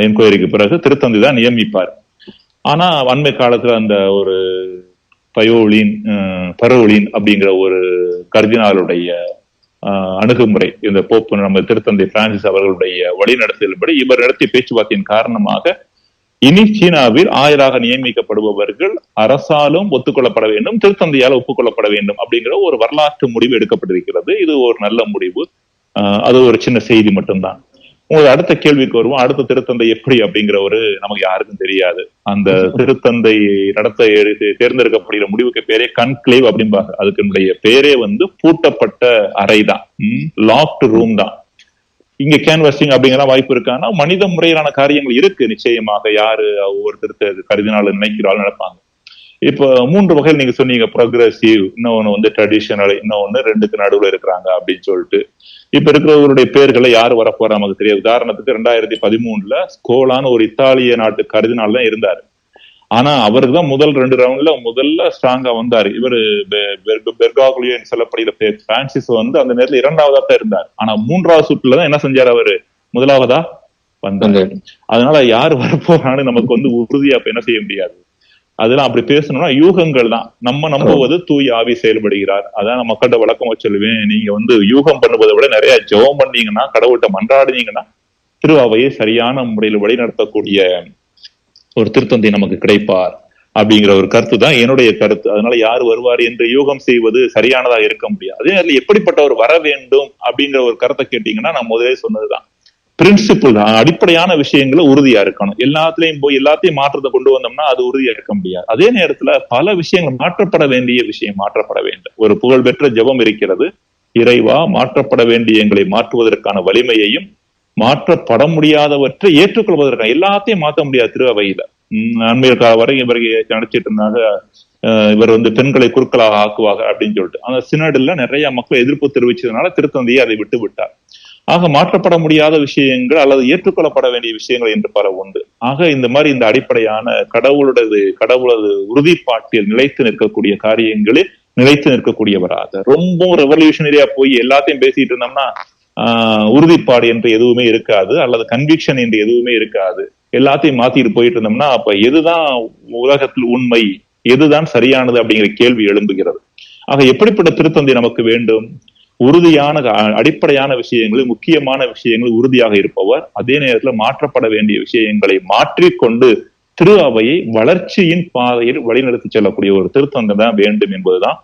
என்கொயரிக்கு பிறகு திருத்தந்தை தான் நியமிப்பார். ஆனா அண்மை காலத்துல அந்த ஒரு பரோலின் அப்படிங்கிற ஒரு கர்தினாலுடைய அணுகுமுறை, இந்த போப்பு நம்ம திருத்தந்தை பிரான்சிஸ் அவர்களுடைய வழிநடத்தல்படி இவர் நடத்திய பேச்சுவார்த்தையின் காரணமாக இனி சீனாவில் ஆயராக நியமிக்கப்படுபவர்கள் அரசாலும் ஒத்துக்கொள்ளப்பட வேண்டும், திருத்தந்தையால் ஒப்புக்கொள்ளப்பட வேண்டும் அப்படிங்கிற ஒரு வரலாற்று முடிவு எடுக்கப்பட்டிருக்கிறது. இது ஒரு நல்ல முடிவு. அது ஒரு சின்ன செய்தி மட்டும்தான். உங்களுக்கு அடுத்த கேள்விக்கு வருவோம். அடுத்த திருத்தந்தை எப்படி அப்படிங்கிற ஒரு நமக்கு யாருக்கும் தெரியாது. அந்த திருத்தந்தை நடத்த தேர்ந்தெடுக்கப்படுகிற முடிவுக்கு பேரே கன்க்ளேவ் அப்படிம்பாங்க. அதுக்கு பேரே பூட்டப்பட்ட அறை தான், லாக்டு ரூம் தான். இங்க கேன்வசிங் அப்படிங்கிற வாய்ப்பு இருக்கான்னா மனித முறையிலான காரியங்கள் இருக்கு. நிச்சயமாக யாரு ஒவ்வொரு கருதினாலும் நினைக்கிறாலும் நடப்பாங்க. இப்ப 3 வகையில் நீங்க சொன்னீங்க, ப்ரோக்ரசிவ், இன்னொன்னு ட்ரெடிஷனல், இன்னொன்னு 2க்கு நடுவுல இருக்கிறாங்க அப்படின்னு சொல்லிட்டு. இப்ப இருக்கிறவருடைய பேர்களை யாரு வரப்போறா நமக்கு தெரியாது. உதாரணத்துக்கு 2013 ஸ்கோலான்னு ஒரு இத்தாலிய நாட்டு கருதினால் தான் இருந்தாரு. ஆனா அவருக்கு தான் முதல் 2 ரவுண்ட்ல முதல்ல ஸ்ட்ராங்கா வந்தாரு. இவரு பெர்காகுலியோ சொல்லப்படுகிற பிரான்சிஸ் அந்த நேரத்துல 2ஆவதா தான் இருந்தார். ஆனா 3ஆவது சுற்றுலதான் என்ன செஞ்சாரு, அவரு முதலாவதா வந்தாரு. அதனால யாரு வரப்போறான்னு நமக்கு உறுதியா என்ன செய்ய முடியாது. அதெல்லாம் அப்படி பேசணும்னா யூகங்கள் தான். நம்ம நம்புவது தூய் ஆவி செயல்படுகிறார். அதான் நான் மக்கள்கிட்ட வழக்கமா சொல்லுவேன், நீங்க யூகம் பண்ணுவதை விட நிறைய ஜெபம் பண்ணீங்கன்னா, கடவுள்கிட்ட மன்றாடினீங்கன்னா திரு அவையை சரியான முறையில் வழிநடத்தக்கூடிய ஒரு திருத்தந்தை நமக்கு கிடைப்பார் அப்படிங்கிற ஒரு கருத்து தான் என்னுடைய கருத்து. அதனால யார் வருவார் என்று யூகம் செய்வது சரியானதா இருக்க முடியாது. அதே நேரத்தில் எப்படிப்பட்டவர் வர வேண்டும் அப்படிங்கிற ஒரு கருத்தை கேட்டீங்கன்னா நான் முதலே சொன்னதுதான், பிரின்சிபிள் தான். அடிப்படையான விஷயங்களை உறுதியா இருக்கணும். எல்லாத்துலயும் போய் எல்லாத்தையும் மாற்றத்தை கொண்டு வந்தோம்னா அது உறுதியா இருக்க முடியாது. அதே நேரத்துல பல விஷயங்கள் மாற்றப்பட வேண்டிய விஷயம் மாற்றப்பட வேண்டும். ஒரு புகழ்பெற்ற ஜெபம் இருக்கிறது, இறைவா மாற்றப்பட வேண்டிய எங்களை மாற்றுவதற்கான வலிமையையும் மாற்றப்பட முடியாதவற்றை ஏற்றுக்கொள்வதற்கான, எல்லாத்தையும் மாற்ற முடியாது திரு அவையில. அண்மைய கால வரை இவருக்கு நினைச்சிட்டு இருந்தாங்க இவர் பெண்களை குறுக்களாக ஆக்குவாங்க அப்படின்னு சொல்லிட்டு. அந்த சினடில் நிறைய மக்கள் எதிர்ப்பு தெரிவிச்சதுனால திருத்தந்தையை அதை விட்டு விட்டார். ஆக மாற்றப்பட முடியாத விஷயங்கள் அல்லது ஏற்றுக்கொள்ளப்பட வேண்டிய விஷயங்கள் என்று பல உண்டு. ஆக இந்த மாதிரி இந்த அடிப்படையான கடவுளது உறுதிப்பாட்டில் நிலைத்து நிற்கக்கூடிய காரியங்களில் நிலைத்து நிற்கக்கூடியவராக, ரொம்ப ரெவல்யூஷனரியா போய் எல்லாத்தையும் பேசிட்டு இருந்தோம்னா உறுதிப்பாடு என்று எதுவுமே இருக்காது, அல்லது கன்விக்ஷன் என்று எதுவுமே இருக்காது. எல்லாத்தையும் மாத்திட்டு போயிட்டு இருந்தோம்னா அப்ப எதுதான் உலகத்தில் உண்மை, எதுதான் சரியானது அப்படிங்கிற கேள்வி எழும்புகிறது. ஆக எப்படிப்பட்ட திருத்தந்தை நமக்கு வேண்டும்? உறுதியான அடிப்படையான விஷயங்களில் முக்கியமான விஷயங்கள் உறுதியாக இருப்பவர், அதே நேரத்தில் மாற்றப்பட வேண்டிய விஷயங்களை மாற்றிக்கொண்டு திரு அவையை வளர்ச்சியின் பாதையில் வழிநடத்தி செல்லக்கூடிய ஒரு திருத்தந்தை தான் வேண்டும் என்பதுதான்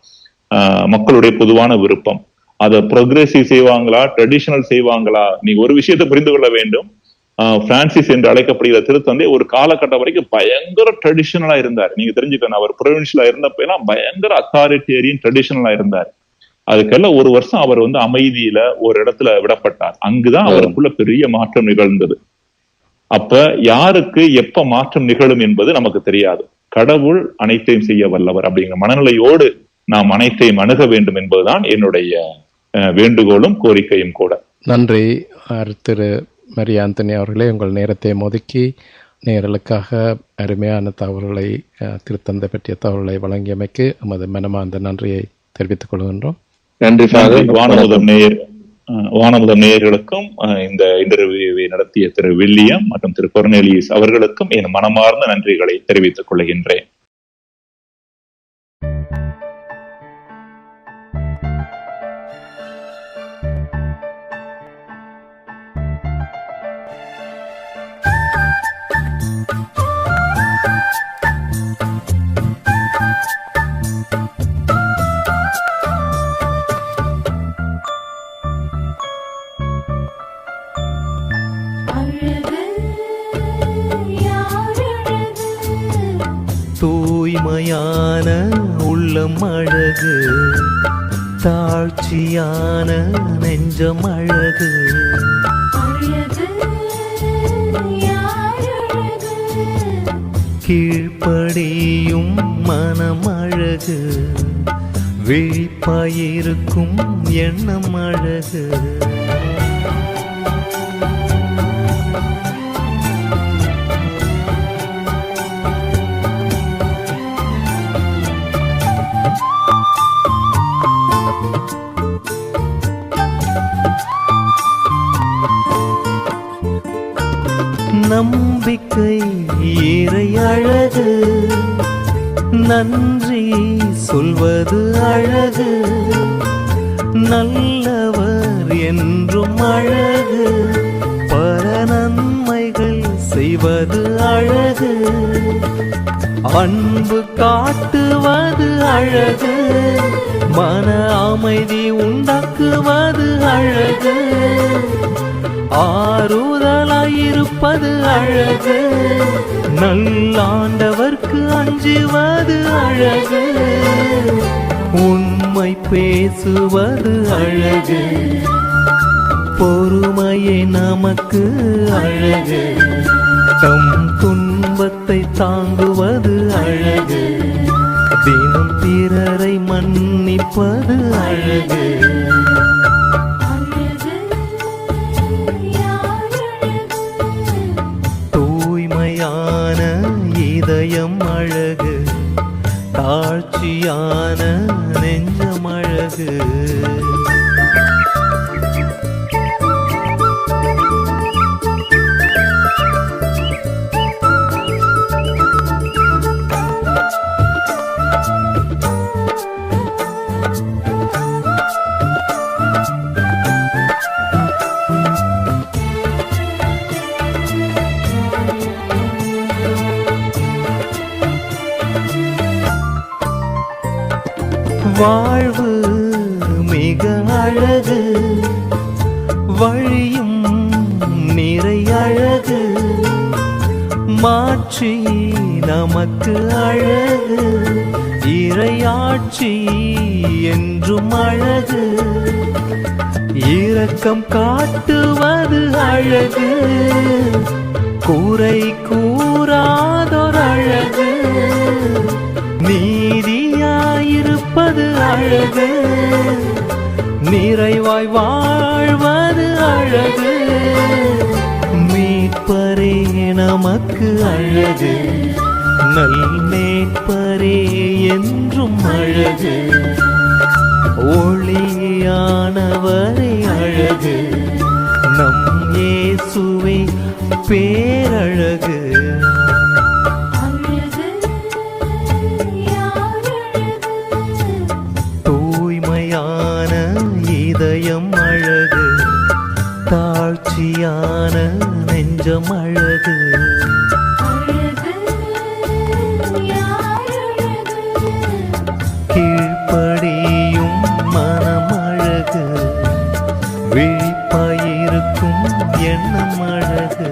மக்களுடைய பொதுவான விருப்பம். அதை ப்ரோக்ரெசிவ் செய்வாங்களா, ட்ரெடிஷனல் செய்வாங்களா? நீங்க ஒரு விஷயத்தை புரிந்து கொள்ள வேண்டும், பிரான்சிஸ் என்று அழைக்கப்படுகிற திருத்தந்தை ஒரு காலகட்டம் வரைக்கும் பயங்கர ட்ரெடிஷனலா இருந்தார். நீங்க தெரிஞ்சுக்கணும், அவர் ப்ரொவின்ஷியலா இருந்தப்ப எல்லாம் பயங்கர அத்தாரிட்டேரியன் ட்ரெடிஷனலா இருந்தார். அதுக்கெல்லாம் 1 வருஷம் அவர் அமைதியில ஒரு இடத்துல விடப்பட்டார். அங்குதான் அவருக்குள்ள பெரிய மாற்றம் நிகழ்ந்தது. அப்ப யாருக்கு எப்ப மாற்றம் நிகழும் என்பது நமக்கு தெரியாது. கடவுள் அனைத்தையும் செய்ய வல்லவர் அப்படிங்கிற மனநிலையோடு நாம் அனைத்தையும் அணுக வேண்டும் என்பதுதான் என்னுடைய வேண்டுகோளும் கோரிக்கையும் கூட. நன்றி திரு மரி ஆந்தனி அவர்களே, உங்கள் நேரத்தை ஒதுக்கி நேயர்களுக்காக அருமையான தகவல்களை, திருத்தந்தை பற்றிய தகவல்களை வழங்கியமைக்கு எமது மனமார்ந்த நன்றியை தெரிவித்துக் கொள்கின்றோம். நன்றி. வானமுதம் நேயர்களுக்கும் இந்த இன்டர்வியூவை நடத்திய திரு வில்லியம் மற்றும் திரு கொர்னேலியஸ் அவர்களுக்கும் என் மனமார்ந்த நன்றிகளை தெரிவித்துக் கொள்கின்றேன். தூய்மையான உள்ளம் அழகு, தாழ்ச்சியான நெஞ்சம் அழகு. கீழ்ப்படியும் மனமழகு, விழிப்பாயிருக்கும் எண்ணம் அழகு. நம்பிக்கை இறை அழகு, நன்றி சொல்வது அழகு, நல்லவர் என்றும் அழகு, பரநன்மைகள் செய்வது அழகு, அன்பு காட்டுவது அழகு, மன அமைதி உண்டாக்குவது அழகு, ஆறுதலாயிருப்பது அழகு, நல்லாண்டவர்க்கு அஞ்சுவது அழகு, உண்மை பேசுவது அழகு, பொறுமையே நமக்கு அழகு, தம் துன்பத்தை தாங்குவது அழகு, தினம் பிறரை மன்னிப்பது அழகு. இதயம் அழகு, தாழ்ச்சியான நெஞ்சம் அழகு. வாழ்வு மிக அழகு, வழியும் நிறை அழகு, மாட்சி நமக்கு அழகு, இறையாட்சி என்றும் அழகு, இரக்கம் காட்டுவது அழகு, குறை கூறாதோர் அழகு, நீதியாயிருப்பது அழகு, நிறைவாய் வாழ்வது அழகு, மீட்பரே நமக்கு அழகு, நல் மேட்பரே என்றும் அழகு, ஒளியானவரே அழகு, நம் இயேசுவே பேரழகு. இதயம் அழகு, தாழ்ச்சியான நெஞ்சம் அழகு. கீழ்ப்படியும் மனம் அழகு, விழிப்பாயிருக்கும் எண்ணம் அழகு.